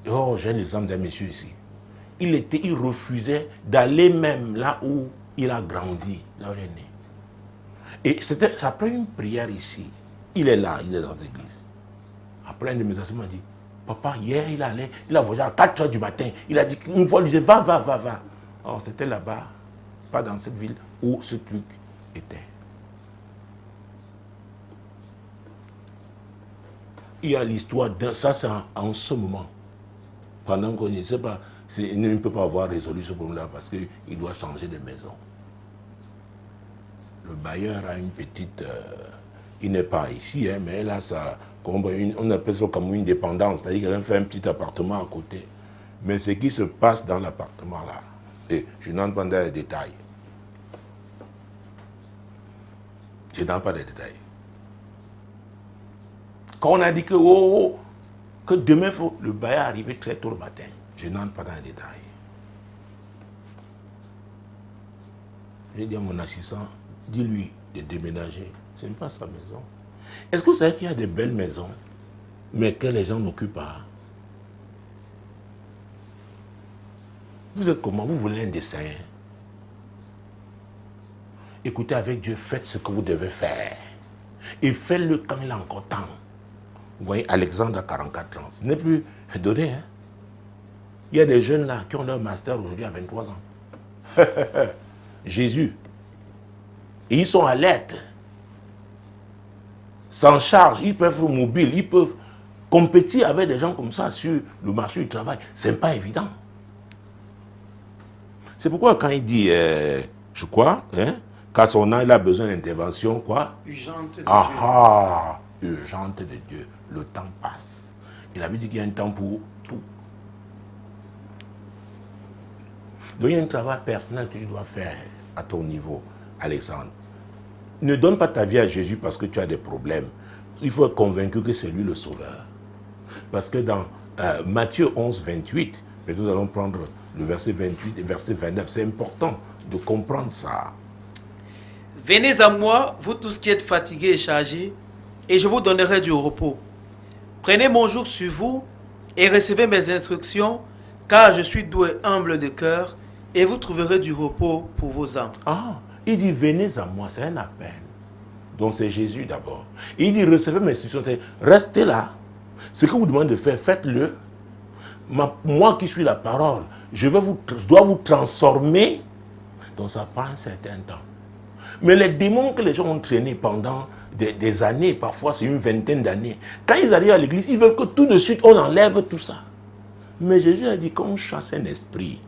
j'ai un exemple d'un monsieur ici. Il refusait d'aller même là où il a grandi, là où il est né. Et ça prend une prière ici. Il est là, il est dans l'église. Après, un de mes anciens m'a dit, papa, hier, il a voyagé à 4 heures du matin. Il a dit qu'une fois, il disait, va. Alors, c'était là-bas, pas dans cette ville, où ce truc était. Il y a l'histoire ça, c'est en ce moment. Pendant qu'on ne sait pas, il ne peut pas avoir résolu ce problème-là parce qu'il doit changer de maison. Le bailleur a une petite... il n'est pas ici, hein, mais là, on appelle ça comme une dépendance. C'est-à-dire qu'il a fait un petit appartement à côté. Mais ce qui se passe dans l'appartement-là, et je n'entre pas dans les détails. Je n'entre pas dans les détails. Quand on a dit que demain, le bailleur arrive très tôt le matin, je n'entre pas dans les détails. J'ai dit à mon assistant, dis-lui de déménager. Ce n'est pas sa maison. Est-ce que vous savez qu'il y a des belles maisons, mais que les gens n'occupent pas? Vous êtes comment? Vous voulez un dessin? Écoutez, avec Dieu, faites ce que vous devez faire. Et faites-le quand il a encore temps. Vous voyez, Alexandre a 44 ans. Ce n'est plus donné. Hein? Il y a des jeunes là qui ont leur master aujourd'hui à 23 ans. Jésus. Et ils sont alertes. S'en charge. Ils peuvent être mobiles. Ils peuvent compétir avec des gens comme ça sur le marché du travail. Ce n'est pas évident. C'est pourquoi quand il dit, je crois, hein, qu'à son âge, il a besoin d'intervention, quoi? Urgente de Dieu. Urgente de Dieu. Le temps passe. Il avait dit qu'il y a un temps pour tout. Donc il y a un travail personnel que tu dois faire à ton niveau, Alexandre. Ne donne pas ta vie à Jésus parce que tu as des problèmes. Il faut être convaincu que c'est lui le sauveur. Parce que dans Matthieu 11, 28, mais nous allons prendre le verset 28 et verset 29, c'est important de comprendre ça. Venez à moi, vous tous qui êtes fatigués et chargés, et je vous donnerai du repos. Prenez mon joug sur vous et recevez mes instructions, car je suis doux et humble de cœur, et vous trouverez du repos pour vos âmes. Il dit venez à moi, c'est un appel. Donc c'est Jésus d'abord. Il dit recevez mes instructions, restez là. Ce que vous demandez de faire, faites-le. Moi qui suis la parole, je dois vous transformer. Donc ça prend un certain temps. Mais les démons que les gens ont traînés pendant des années, parfois c'est une vingtaine d'années, quand ils arrivent à l'église, ils veulent que tout de suite on enlève tout ça. Mais Jésus a dit qu'on chasse un esprit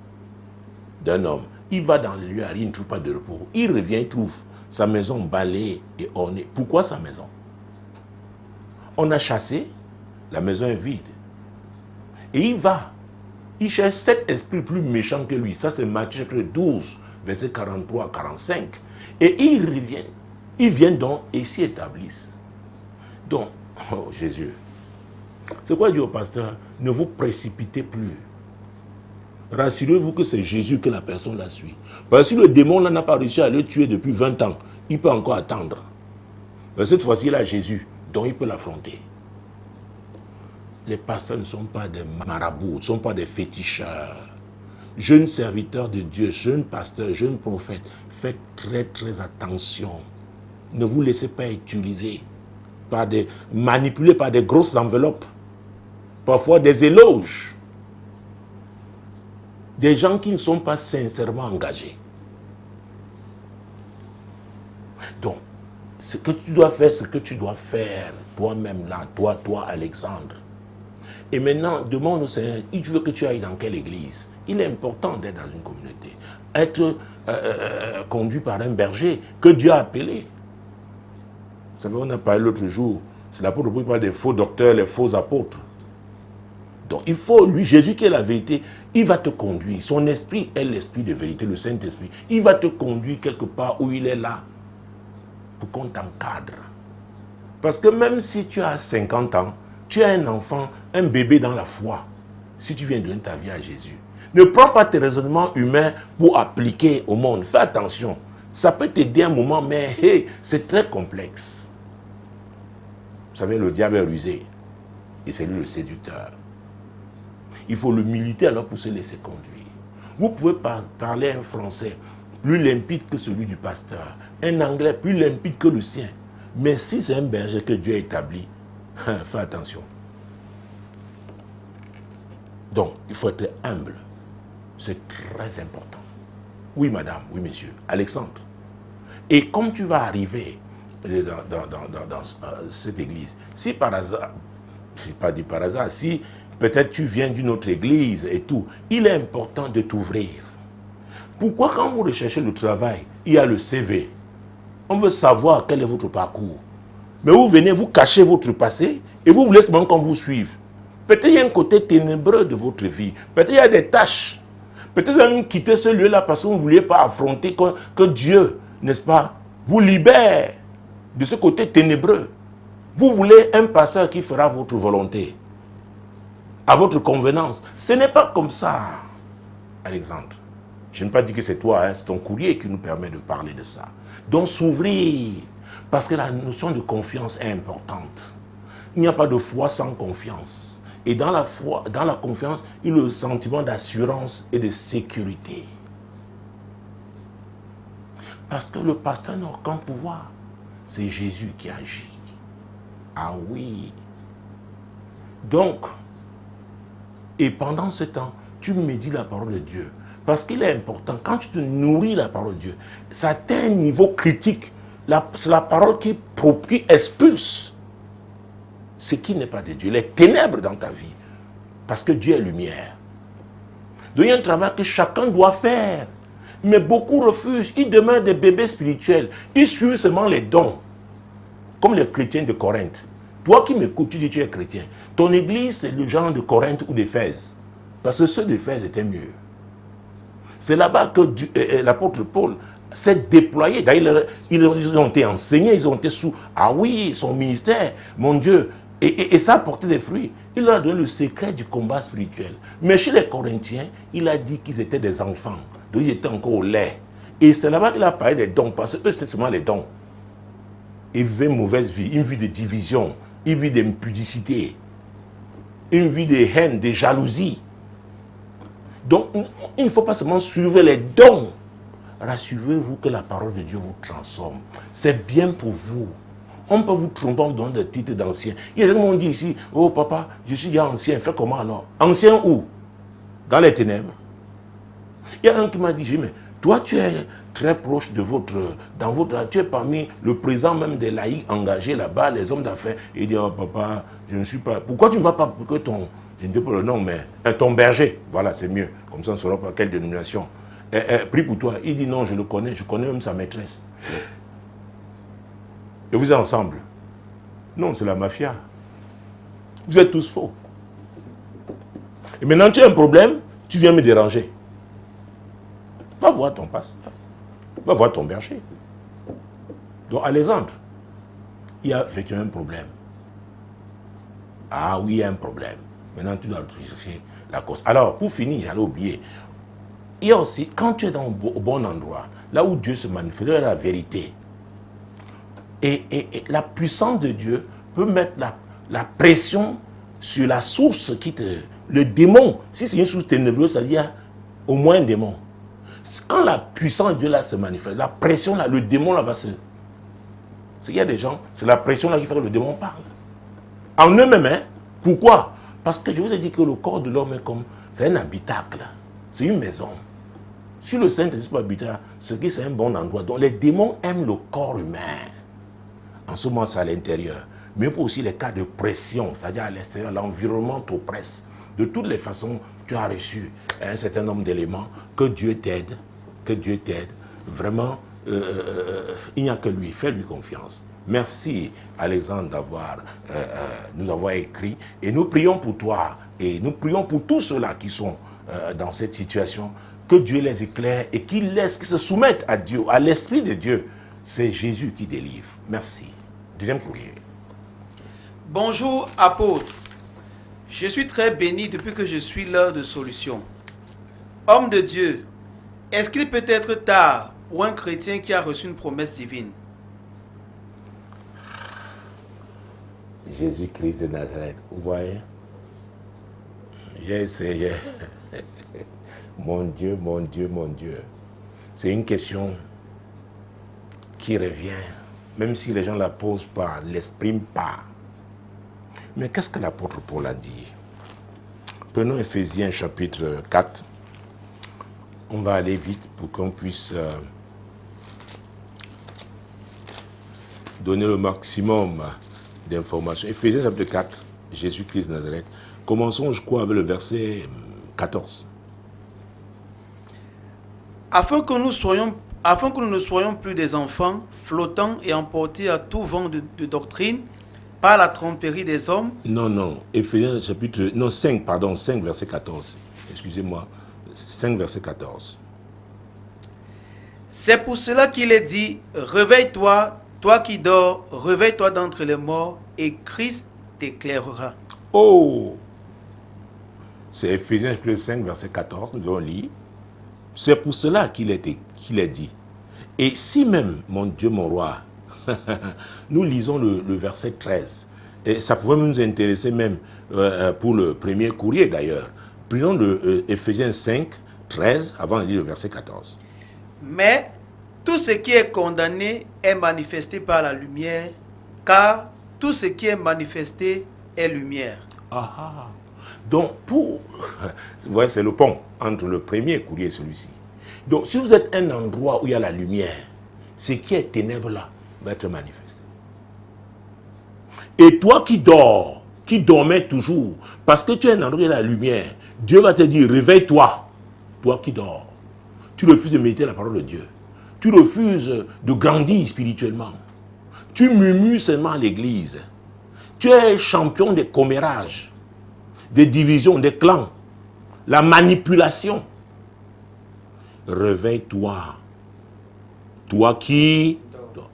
d'un homme. Il va dans le lieu, il ne trouve pas de repos. Il revient, il trouve sa maison balayée et ornée. Pourquoi sa maison? On a chassé, la maison est vide. Et il va. Il cherche 7 esprits plus méchants que lui. Ça, c'est Matthieu 12, verset 43 à 45. Et ils reviennent. Ils viennent donc et s'y établissent. Donc, oh Jésus, c'est quoi dire au pasteur? Ne vous précipitez plus. Rassurez-vous que c'est Jésus que la personne la suit. Parce que si le démon n'a pas réussi à le tuer depuis 20 ans, il peut encore attendre. Mais cette fois-ci, il a Jésus, donc il peut l'affronter. Les pasteurs ne sont pas des marabouts, ne sont pas des féticheurs. Jeunes serviteurs de Dieu, jeunes pasteurs, jeunes prophètes, faites très très attention. Ne vous laissez pas utiliser, manipuler par des grosses enveloppes, parfois des éloges. Des gens qui ne sont pas sincèrement engagés. Donc, ce que tu dois faire, toi-même là, toi Alexandre. Et maintenant, demande au Seigneur, il veut que tu ailles dans quelle église? Il est important d'être dans une communauté. Être conduit par un berger que Dieu a appelé. Vous savez, on a parlé l'autre jour, c'est l'apôtre qui parle des faux docteurs, les faux apôtres. Donc il faut, lui, Jésus qui est la vérité, il va te conduire. Son esprit est l'esprit de vérité, le Saint-Esprit. Il va te conduire quelque part où il est là, pour qu'on t'encadre. Parce que même si tu as 50 ans, tu as un enfant, un bébé dans la foi, si tu viens donner ta vie à Jésus. Ne prends pas tes raisonnements humains pour appliquer au monde. Fais attention. Ça peut t'aider un moment, mais hey, c'est très complexe. Vous savez, le diable est rusé. Et c'est lui le séducteur. Il faut l'humilité alors pour se laisser conduire. Vous pouvez parler un français plus limpide que celui du pasteur, un anglais plus limpide que le sien. Mais si c'est un berger que Dieu a établi, fais attention. Donc, il faut être humble. C'est très important. Oui, madame, oui, monsieur. Alexandre. Et comme tu vas arriver dans cette église, si par hasard, je n'ai pas dit par hasard, si peut-être tu viens d'une autre église et tout, il est important de t'ouvrir. Pourquoi quand vous recherchez le travail, il y a le CV? On veut savoir quel est votre parcours. Mais vous venez, vous cachez votre passé et vous voulez seulement qu'on vous suive. Peut-être il y a un côté ténébreux de votre vie. Peut-être il y a des tâches. Peut-être vous avez quitté ce lieu-là parce que vous ne vouliez pas affronter que Dieu, n'est-ce pas, vous libère de ce côté ténébreux. Vous voulez un pasteur qui fera votre volonté, à votre convenance. Ce n'est pas comme ça, Alexandre. Je n'ai pas dit que c'est toi, hein, c'est ton courrier qui nous permet de parler de ça. Donc s'ouvrir, parce que la notion de confiance est importante. Il n'y a pas de foi sans confiance. Et dans la foi, dans la confiance, il y a le sentiment d'assurance et de sécurité. Parce que le pasteur n'a aucun pouvoir. C'est Jésus qui agit. Ah oui. Donc, et pendant ce temps, tu médites la parole de Dieu. Parce qu'il est important, quand tu te nourris la parole de Dieu, ça atteint un niveau critique. C'est la parole qui expulse ce qui n'est pas de Dieu, les ténèbres dans ta vie. Parce que Dieu est lumière. Donc il y a un travail que chacun doit faire. Mais beaucoup refusent. Ils demeurent des bébés spirituels. Ils suivent seulement les dons. Comme les chrétiens de Corinthe. Toi qui m'écoutes, tu dis que tu es chrétien. Ton église, c'est le genre de Corinthe ou d'Éphèse. Parce que ceux d'Éphèse étaient mieux. C'est là-bas que l'apôtre Paul s'est déployé. D'ailleurs, ils ont été enseignés, ils ont été sous... Ah oui, son ministère, mon Dieu. Et ça a porté des fruits. Il leur a donné le secret du combat spirituel. Mais chez les Corinthiens, il a dit qu'ils étaient des enfants. Donc ils étaient encore au lait. Et c'est là-bas qu'il a parlé des dons. Parce que eux, c'était seulement les dons. Ils vivaient une mauvaise vie, une vie de division, une vie d'impudicité, une vie de haine, de jalousie. Donc, il ne faut pas seulement suivre les dons. Rassurez-vous que la parole de Dieu vous transforme. C'est bien pour vous. On peut vous tromper en donnant des titres d'anciens. Il y a des gens qui m'ont dit ici, oh papa, je suis déjà ancien, fais comment alors? Ancien où? Dans les ténèbres. Il y a un qui m'a dit, mais toi tu es très proche de tu es parmi le président même des laïcs engagés là-bas, les hommes d'affaires. Il dit, oh papa, je ne suis pas... Pourquoi tu ne vas pas pour que ton... Je ne dis pas le nom, mais ton berger. Voilà, c'est mieux. Comme ça, on ne saura pas quelle dénomination. Prie pour toi. Il dit, non, je le connais. Je connais même sa maîtresse. Et vous êtes ensemble. Non, c'est la mafia. Vous êtes tous faux. Et maintenant, tu as un problème, tu viens me déranger. Va voir ton pasteur. Va voir ton berger. Donc, Alexandre, il y a effectivement un problème. Ah oui, il y a un problème. Maintenant, tu dois chercher la cause. Alors, pour finir, j'allais oublier. Il y a aussi, quand tu es au bon endroit, là où Dieu se manifeste, la vérité. Et la puissance de Dieu peut mettre la pression sur la source qui te... Le démon, si c'est une source ténébreuse, ça veut dire au moins un démon. Quand la puissance de Dieu là se manifeste, la pression là, le démon là va se... Il y a des gens, c'est la pression là qui fait que le démon parle. En eux-mêmes, hein? Pourquoi? Parce que je vous ai dit que le corps de l'homme est comme... C'est un habitacle. C'est une maison. Si le Saint-Esprit peut habiter, c'est un bon endroit. Donc les démons aiment le corps humain. En ce moment, c'est à l'intérieur. Mais pour aussi les cas de pression, c'est-à-dire à l'extérieur, l'environnement t'oppresse. De toutes les façons, tu as reçu un certain nombre d'éléments. Que Dieu t'aide. Que Dieu t'aide. Vraiment, il n'y a que lui. Fais-lui confiance. Merci, Alexandre, nous avoir écrit. Et nous prions pour toi. Et nous prions pour tous ceux-là qui sont dans cette situation. Que Dieu les éclaire et qu'ils se soumettent à Dieu, à l'Esprit de Dieu. C'est Jésus qui délivre. Merci. Deuxième courrier. Bonjour, apôtre. Je suis très béni depuis que je suis l'heure de solution. Homme de Dieu, est-ce qu'il peut être tard pour un chrétien qui a reçu une promesse divine? Jésus-Christ de Nazareth. Vous voyez? J'ai essayé. Mon Dieu, mon Dieu, mon Dieu. C'est une question qui revient, même si les gens ne la posent pas, ne l'expriment pas. Mais qu'est-ce que l'apôtre Paul a dit? Prenons Éphésiens chapitre 4. On va aller vite pour qu'on puisse donner le maximum d'informations. Éphésiens chapitre 4, Jésus-Christ de Nazareth. Commençons, je crois, avec le verset 14. Afin que nous ne soyons plus des enfants, flottants et emportés à tout vent de doctrine, par la tromperie des hommes. Non, Éphésiens chapitre... Non, 5, verset 14. Excusez-moi, 5, verset 14. C'est pour cela qu'il est dit, réveille-toi, toi qui dors, réveille-toi d'entre les morts, et Christ t'éclairera. Oh! C'est Éphésiens chapitre 5, verset 14, nous allons lire. C'est pour cela qu'il est dit. Et si même, mon Dieu, mon roi, nous lisons le verset 13, et ça pourrait nous intéresser même pour le premier courrier d'ailleurs. Prenons le Éphésiens 5, 13, avant de lire le verset 14. Mais tout ce qui est condamné est manifesté par la lumière, car tout ce qui est manifesté est lumière. Ah, ah. Donc, vous voyez, c'est le pont entre le premier courrier et celui-ci. Donc, si vous êtes un endroit où il y a la lumière, ce qui est ténèbres là va être manifesté. Et toi qui dors, qui dormais toujours, parce que tu es un endroit où il y a la lumière, Dieu va te dire, réveille-toi, toi qui dors. Tu refuses de méditer la parole de Dieu. Tu refuses de grandir spirituellement. Tu murmures seulement à l'église. Tu es champion des commérages, des divisions, des clans, la manipulation. Réveille-toi. Toi qui...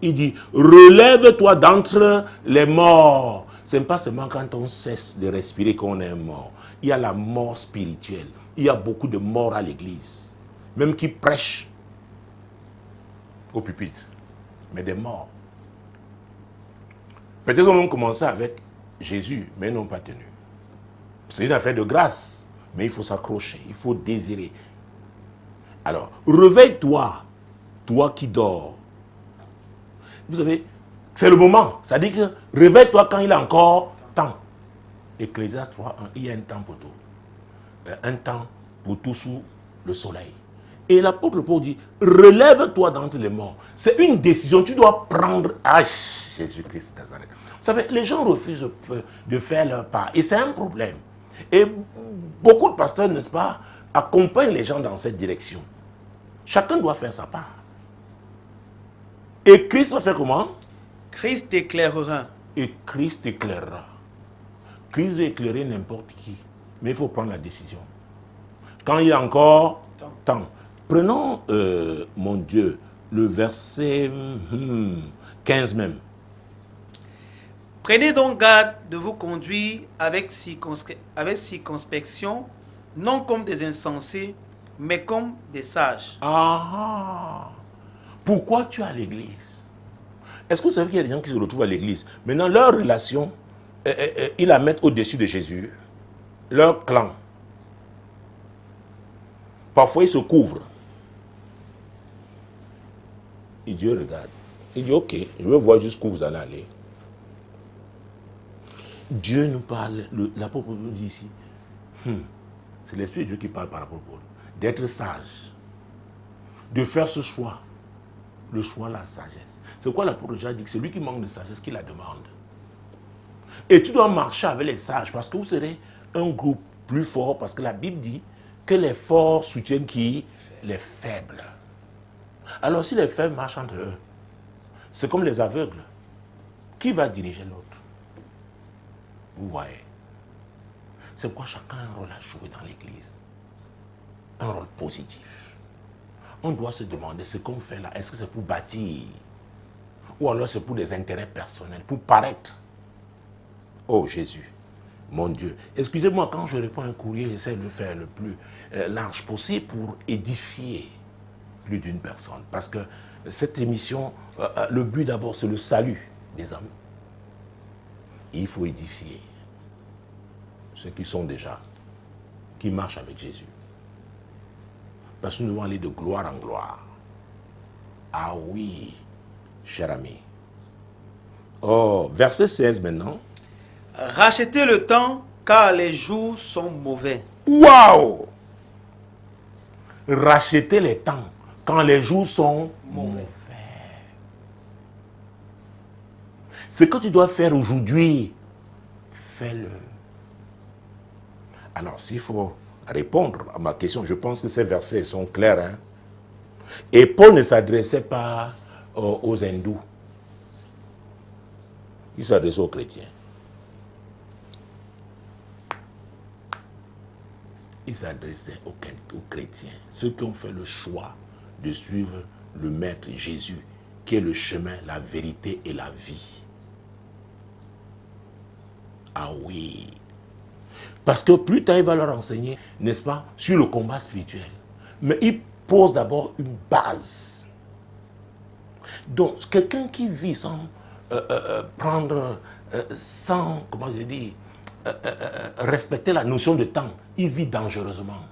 Il dit, relève-toi d'entre les morts. Ce n'est pas seulement quand on cesse de respirer qu'on est mort. Il y a la mort spirituelle. Il y a beaucoup de morts à l'église. Même qui prêchent au pupitre. Mais des morts. Peut-être qu'on a commencé avec Jésus, mais ils n'ont pas tenu. C'est une affaire de grâce. Mais il faut s'accrocher. Il faut désirer. Alors, réveille-toi, toi qui dors. Vous savez, c'est le moment. Ça dit que réveille-toi quand il est encore temps. Ecclésiaste 3, il y a un temps pour tout. Un temps pour tout sous le soleil. Et l'apôtre Paul dit, relève-toi d'entre les morts. C'est une décision, tu dois prendre. Ah, Jésus-Christ de Nazareth. Vous savez, les gens refusent de faire leur part. Et c'est un problème. Et beaucoup de pasteurs, n'est-ce pas, accompagnent les gens dans cette direction. Chacun doit faire sa part. Et Christ va faire comment? Christ éclairera. Et Christ éclairera. Christ va éclairer n'importe qui. Mais il faut prendre la décision. Quand il y a encore temps. Prenons, mon Dieu, le verset 15 même. Prenez donc garde de vous conduire avec circonspection, non comme des insensés, mais comme des sages. Ah, pourquoi tu es à l'église? Est-ce que vous savez qu'il y a des gens qui se retrouvent à l'église? Maintenant, leur relation, ils la mettent au-dessus de Jésus. Leur clan. Parfois, ils se couvrent. Et Dieu regarde. Il dit, ok, je veux voir jusqu'où vous allez aller. Dieu nous parle, l'apôtre nous dit ici, c'est l'Esprit de Dieu qui parle par rapport à Paul, d'être sage, de faire ce choix, le choix de la sagesse. C'est quoi l'apôtre Jean dit que c'est lui qui manque de sagesse qui la demande. Et tu dois marcher avec les sages parce que vous serez un groupe plus fort parce que la Bible dit que les forts soutiennent qui? Les faibles. Alors si les faibles marchent entre eux, c'est comme les aveugles. Qui va diriger l'autre? Vous voyez. C'est pourquoi chacun a un rôle à jouer dans l'église. Un rôle positif. On doit se demander ce qu'on fait là, est-ce que c'est pour bâtir? Ou alors c'est pour des intérêts personnels, pour paraître? Oh Jésus, mon Dieu. Excusez-moi, quand je réponds à un courrier, j'essaie de le faire le plus large possible pour édifier plus d'une personne. Parce que cette émission, le but d'abord, c'est le salut des hommes. Et il faut édifier ceux qui sont déjà, qui marchent avec Jésus. Parce que nous devons aller de gloire en gloire. Ah oui, cher ami. Oh, verset 16 maintenant. Rachetez le temps, car les jours sont mauvais. Waouh! Rachetez les temps, quand les jours sont mauvais. Ce que tu dois faire aujourd'hui, fais-le. Alors, s'il faut répondre à ma question, je pense que ces versets sont clairs. Hein? Et Paul ne s'adressait pas aux hindous. Il s'adressait aux chrétiens. Il s'adressait aux chrétiens, ceux qui ont fait le choix de suivre le Maître Jésus, qui est le chemin, la vérité et la vie. Ah oui. Parce que plus tard, il va leur enseigner, n'est-ce pas, sur le combat spirituel. Mais il pose d'abord une base. Donc, quelqu'un qui vit sans prendre, sans, comment je dis, respecter la notion de temps, il vit dangereusement.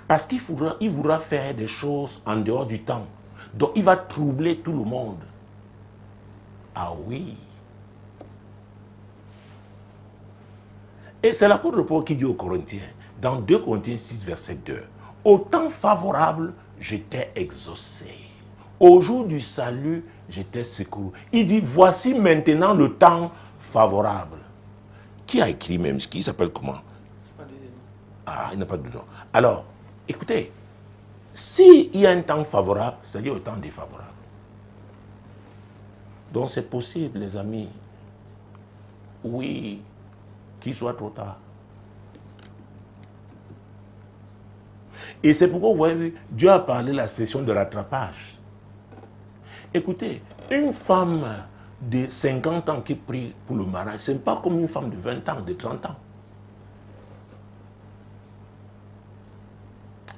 Parce qu'il voudra faire des choses en dehors du temps. Donc, il va troubler tout le monde. Ah oui. Et c'est l'apôtre Paul qui dit aux Corinthiens, dans 2 Corinthiens 6, verset 2, « Au temps favorable, j'étais exaucé. Au jour du salut, j'étais secouru. » Il dit, voici maintenant le temps favorable. Qui a écrit même? Qui s'appelle comment? Ah, il n'a pas de nom. Alors, écoutez, s'il y a un temps favorable, c'est-à-dire un temps défavorable. Donc c'est possible, les amis, oui, qu'il soit trop tard. Et c'est pourquoi, vous voyez, Dieu a parlé de la session de rattrapage. Écoutez, une femme de 50 ans qui prie pour le mariage, ce n'est pas comme une femme de 20 ans, de 30 ans.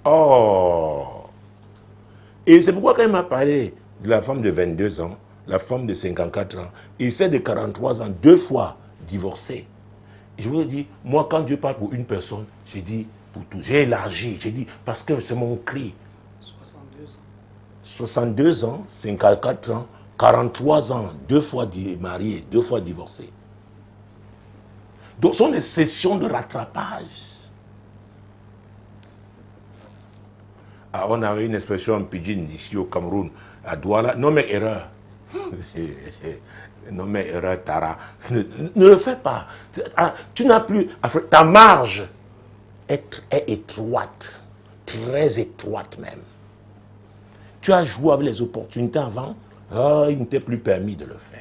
Oh! Et c'est pourquoi quand il m'a parlé de la femme de 22 ans, la femme de 54 ans, et celle de 43 ans, 2 fois divorcée. Je vous ai dit, moi quand Dieu parle pour une personne, j'ai dit pour tout. J'ai élargi, j'ai dit, parce que c'est mon cri. 62 ans. 62 ans, 54 ans, 43 ans, 2 fois marié, 2 fois divorcé. Donc ce sont des sessions de rattrapage. Ah, on avait une expression en pidgin ici au Cameroun, à Douala, non mais erreur. Non mais erreur, Tara. Ne le fais pas. Tu n'as plus. Ta marge est étroite, très étroite même. Tu as joué avec les opportunités avant, il ne t'est plus permis de le faire.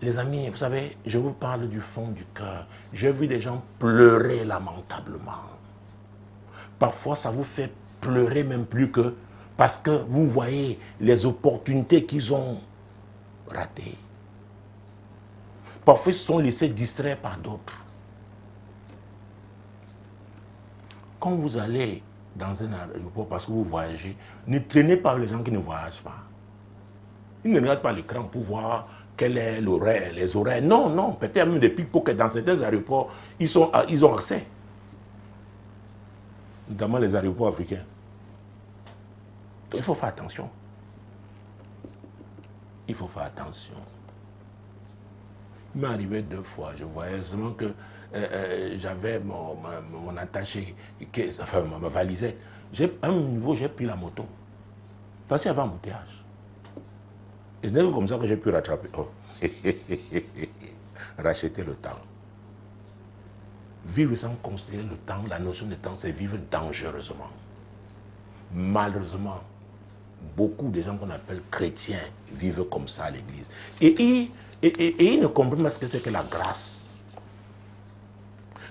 Les amis, vous savez, je vous parle du fond du cœur. J'ai vu des gens pleurer lamentablement. Parfois, ça vous fait pleurer même plus que parce que vous voyez les opportunités qu'ils ont ratées. Parfois, ils se sont laissés distraire par d'autres. Quand vous allez dans un aéroport parce que vous voyagez, ne traînez pas les gens qui ne voyagent pas. Ils ne regardent pas l'écran pour voir quel est l'horaire, les horaires. Non, non, peut-être même des pickpockets dans certains aéroports, ils ont accès. Notamment les aéroports africains. Donc, il faut faire attention. Il faut faire attention. Il m'est arrivé 2 fois, je voyais seulement que j'avais mon attaché, enfin ma valisette. À un niveau, j'ai pris la moto. Parce qu'il y avait un embouteillage. Et ce n'est que comme ça que j'ai pu rattraper. Oh. Racheter le temps. Vivre sans considérer le temps, la notion de temps, c'est vivre dangereusement. Malheureusement, beaucoup de gens qu'on appelle chrétiens vivent comme ça à l'église. Et ils ne comprennent pas ce que c'est que la grâce.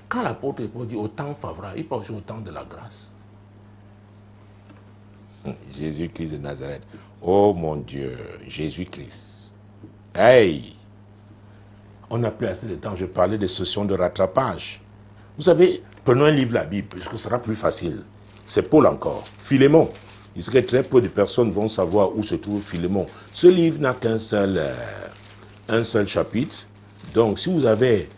Quand l'apôtre Paul dit au temps favorable, il parle aussi au temps de la grâce. Jésus-Christ de Nazareth. Oh mon Dieu, Jésus-Christ. Hey! On n'a plus assez de temps. Je parlais de sessions de rattrapage. Vous savez, prenons un livre de la Bible, puisque ce sera plus facile. C'est Paul encore. Philémon. Il serait très peu de personnes vont savoir où se trouve Philémon. Ce livre n'a qu'un seul chapitre. Donc, si vous avez,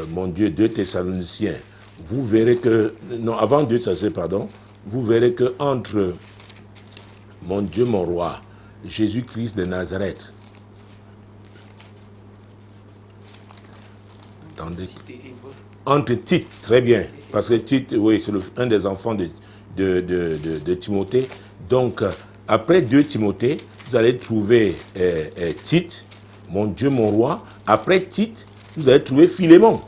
mon Dieu, 2 Thessaloniciens, vous verrez que, non, avant 2 Thessaloniciens, pardon, vous verrez que entre, mon Dieu, mon roi, Jésus-Christ de Nazareth, attendez, entre Tite, très bien, parce que Tite, oui, c'est un des enfants de Timothée. Donc, après 2 Timothée, vous allez trouver Tite, mon Dieu, mon roi. Après Tite, vous allez trouver Philémon.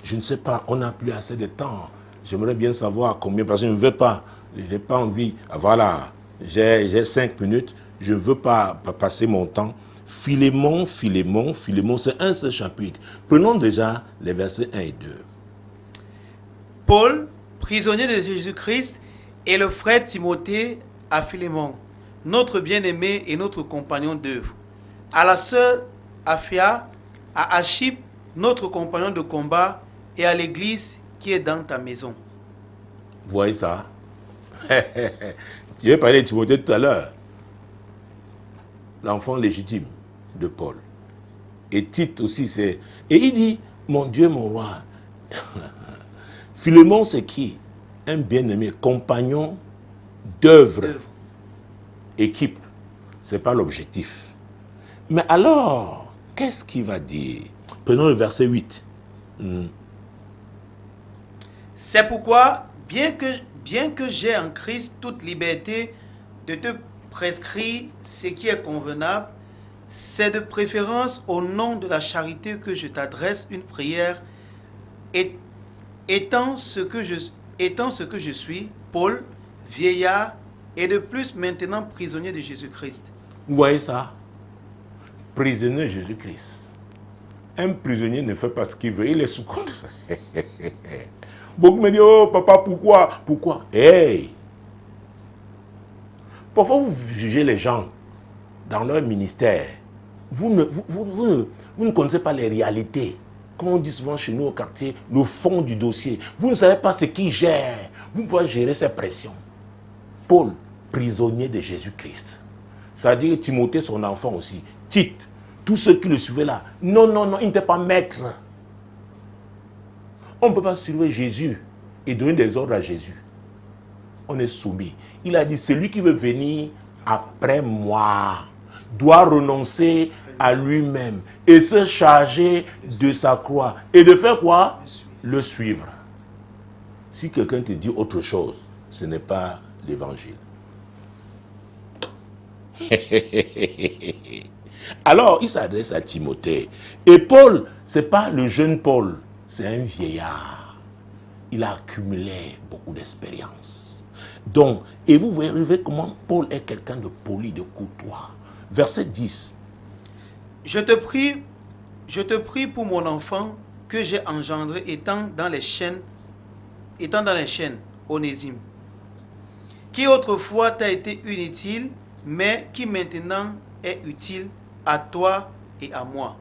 Je ne sais pas, on n'a plus assez de temps. J'aimerais bien savoir combien, parce que je ne veux pas, je n'ai pas envie. Voilà, j'ai 5 minutes, je ne veux pas passer mon temps. Philémon, c'est un seul chapitre. Prenons déjà les versets 1 et 2. Paul, prisonnier de Jésus-Christ, et le frère Timothée à Philémon, notre bien-aimé et notre compagnon d'œuvre. À la sœur Aphia, à Archippe, notre compagnon de combat, et à l'église qui est dans ta maison. Vous voyez ça? Tu as parlé de Timothée tout à l'heure. L'enfant légitime de Paul. Et Tite aussi, c'est... Et il dit, mon Dieu, mon roi. Philémon, c'est qui? Un bien-aimé, compagnon d'œuvre, équipe. Ce n'est pas l'objectif. Mais alors, qu'est-ce qu'il va dire? Prenons le verset 8. C'est pourquoi, bien que j'ai en Christ toute liberté de te prescrire ce qui est convenable, c'est de préférence au nom de la charité que je t'adresse une prière, étant ce que je suis, Paul, vieillard, et de plus maintenant prisonnier de Jésus-Christ. Vous voyez ça? Prisonnier de Jésus-Christ. Un prisonnier ne fait pas ce qu'il veut, il est sous contrat. Beaucoup me disent, oh papa, pourquoi? Pourquoi? Hey! Parfois vous jugez les gens dans leur ministère. Vous ne connaissez pas les réalités. Comme on dit souvent chez nous au quartier, le fond du dossier. Vous ne savez pas ce qui gère. Vous pouvez gérer ces pressions. Paul, prisonnier de Jésus-Christ. C'est-à-dire Timothée, son enfant aussi. Tite, tous ceux qui le suivaient là. Non, non, non, il n'était pas maître. On ne peut pas suivre Jésus et donner des ordres à Jésus. On est soumis. Il a dit, celui qui veut venir après moi doit renoncer à lui-même et se charger de sa croix. Et de faire quoi? Le suivre. Si quelqu'un te dit autre chose, ce n'est pas l'évangile. Alors, il s'adresse à Timothée. Et Paul, ce n'est pas le jeune Paul, c'est un vieillard. Il a accumulé beaucoup d'expérience. Donc, et vous voyez comment Paul est quelqu'un de poli, de courtois. Verset 10. Je te prie pour mon enfant que j'ai engendré étant dans les chaînes, Onésime, qui autrefois t'a été inutile, mais qui maintenant est utile à toi et à moi.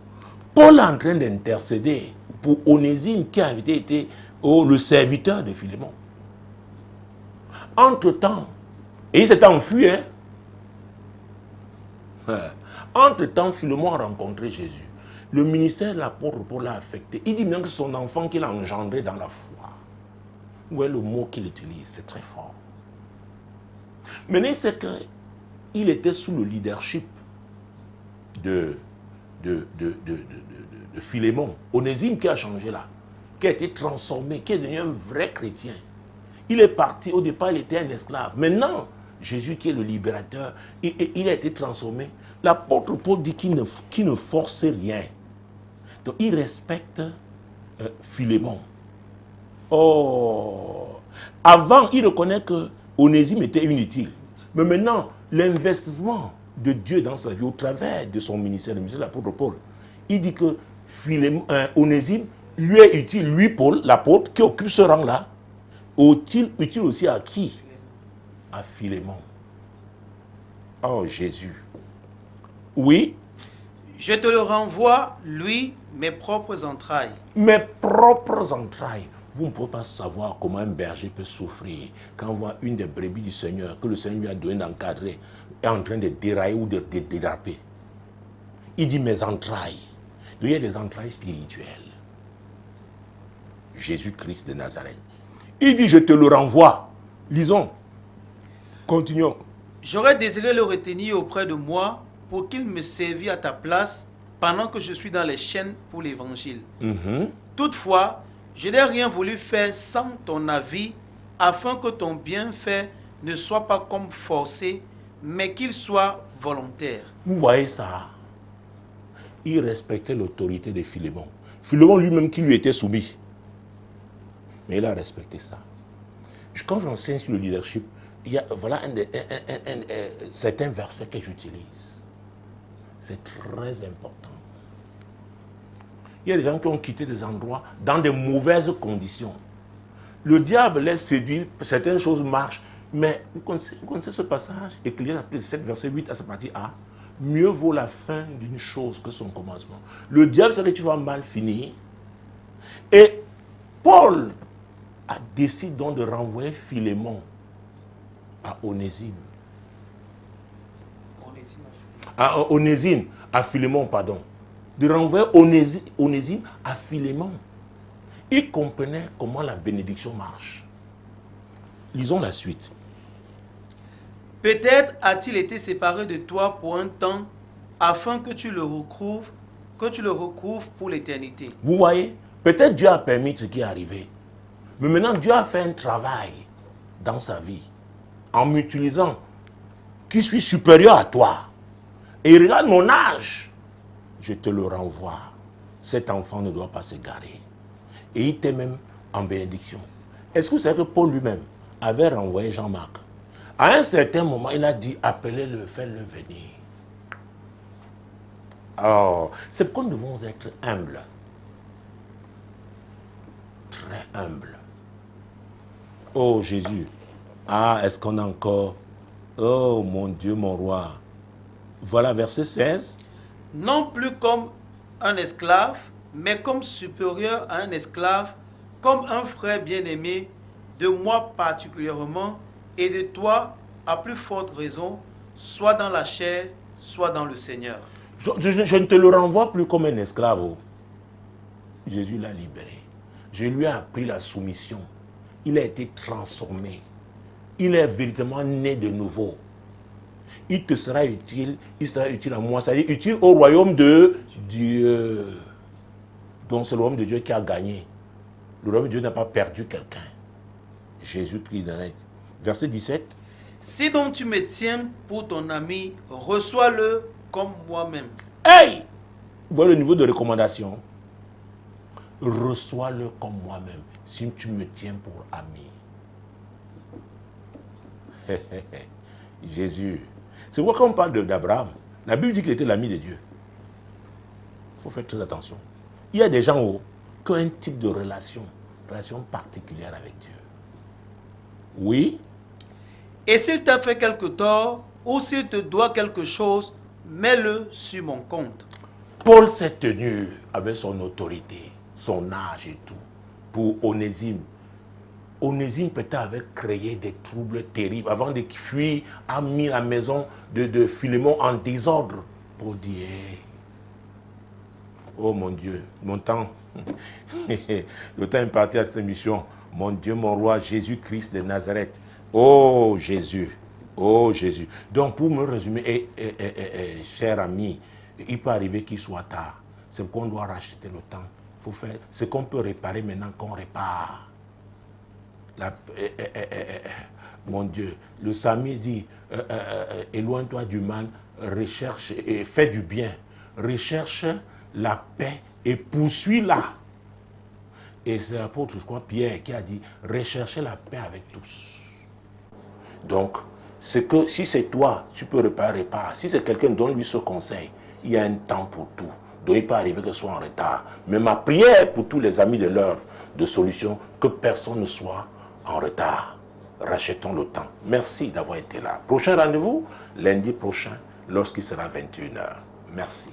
Paul est en train d'intercéder pour Onésime qui avait été le serviteur de Philémon. Entre-temps, et il s'est enfui, hein? Entre-temps, Philémon a rencontré Jésus. Le ministère de l'apôtre Paul l'a affecté. Il dit même que son enfant qu'il a engendré dans la foi. Vous voyez le mot qu'il utilise, c'est très fort. Maintenant, c'est qu'il était sous le leadership de Philémon. Onésime qui a changé là, qui a été transformé, qui est devenu un vrai chrétien. Il est parti, au départ il était un esclave. Maintenant, Jésus qui est le libérateur, il a été transformé. L'apôtre Paul dit qu'il ne force rien. Donc il respecte Philémon. Oh! Avant, il reconnaît que Onésime était inutile. Mais maintenant, l'investissement de Dieu dans sa vie au travers de son ministère, le ministère de l'apôtre Paul, il dit que Onésime lui est utile, lui Paul, l'apôtre, qui occupe ce rang-là, utile aussi à qui? À Philémon. Oh Jésus. Oui. Je te le renvoie, lui, mes propres entrailles. Mes propres entrailles. Vous ne pouvez pas savoir comment un berger peut souffrir quand on voit une des brebis du Seigneur, que le Seigneur lui a donné d'encadrer, est en train de dérailler ou de déraper. Il dit mes entrailles. Il y a des entrailles spirituelles. Jésus-Christ de Nazareth. Il dit je te le renvoie. Lisons. Continuons. J'aurais désiré le retenir auprès de moi pour qu'il me servît à ta place pendant que je suis dans les chaînes pour l'évangile. Toutefois, je n'ai rien voulu faire sans ton avis, afin que ton bienfait ne soit pas comme forcé, mais qu'il soit volontaire. Vous voyez ça? Il respectait l'autorité de Philémon. Philémon lui-même qui lui était soumis. Mais il a respecté ça. Quand j'enseigne sur le leadership, il y a voilà certains versets que j'utilise. C'est très important. Il y a des gens qui ont quitté des endroits dans de mauvaises conditions. Le diable les séduit, certaines choses marchent, mais vous connaissez ce passage, Ecclésiaste 7, verset 8 à sa partie A. Mieux vaut la fin d'une chose que son commencement. Le diable sait que tu vas mal finir. Et Paul décide donc de renvoyer Philémon à Onésime. Onésime, à Philémon, pardon. De renvoyer Onésime à Philémon. Il comprenait comment la bénédiction marche. Lisons la suite. Peut-être a-t-il été séparé de toi pour un temps, afin que tu le recouvres pour l'éternité. Vous voyez, peut-être Dieu a permis ce qui est arrivé. Mais maintenant, Dieu a fait un travail dans sa vie, en m'utilisant, qui suis supérieur à toi. Et regarde mon âge. Je te le renvoie. Cet enfant ne doit pas s'égarer. Et il était même en bénédiction. Est-ce que vous savez que Paul lui-même avait renvoyé Jean-Marc? À un certain moment, il a dit, appelez-le, faites-le venir. Oh, c'est pourquoi nous devons être humbles. Très humbles. Oh Jésus. Ah, est-ce qu'on a encore... Oh mon Dieu, mon roi. Voilà verset 16. Non plus comme un esclave, mais comme supérieur à un esclave, comme un frère bien-aimé, de moi particulièrement, et de toi à plus forte raison, soit dans la chair, soit dans le Seigneur. Je ne te le renvoie plus comme un esclave. Oh. Jésus l'a libéré. Je lui ai appris la soumission. Il a été transformé. Il est véritablement né de nouveau. Il te sera utile, il sera utile à moi, c'est-à-dire utile au royaume de Dieu. Donc c'est le royaume de Dieu qui a gagné. Le royaume de Dieu n'a pas perdu quelqu'un. Jésus-Christ d'Azareth. Verset 17. Si donc tu me tiens pour ton ami, reçois-le comme moi-même. Hey! Vous voyez le niveau de recommandation? Reçois-le comme moi-même, si tu me tiens pour ami. Jésus. C'est pourquoi quand on parle d'Abraham, la Bible dit qu'il était l'ami de Dieu. Il faut faire très attention. Il y a des gens qui ont un type de relation particulière avec Dieu. Oui. Et s'il t'a fait quelque tort, ou s'il te doit quelque chose, mets-le sur mon compte. Paul s'est tenu avec son autorité, son âge et tout, pour Onésime. Onésime peut-être avait créé des troubles terribles. Avant de fuir, a mis la maison de Philémon en désordre. Pour dire, hey, oh mon Dieu, mon temps, le temps est parti à cette émission. Mon Dieu, mon roi, Jésus-Christ de Nazareth. Oh Jésus, oh Jésus. Donc pour me résumer, cher ami, il peut arriver qu'il soit tard. C'est qu'on doit racheter le temps. Faut faire ce qu'on peut réparer maintenant qu'on répare. Mon Dieu, le Sami dit, éloigne-toi du mal, recherche et fais du bien. Recherche la paix et poursuis-la. Et c'est l'apôtre, je crois, Pierre, qui a dit, recherchez la paix avec tous. Donc, c'est que si c'est toi, tu peux réparer, répare. Si c'est quelqu'un, donne-lui ce conseil. Il y a un temps pour tout. Donc, il peut arriver que ce soit en retard. Mais ma prière pour tous les amis de l'heure de solution, que personne ne soit en retard. Rachetons le temps. Merci d'avoir été là. Prochain rendez-vous, lundi prochain, lorsqu'il sera 21h. Merci.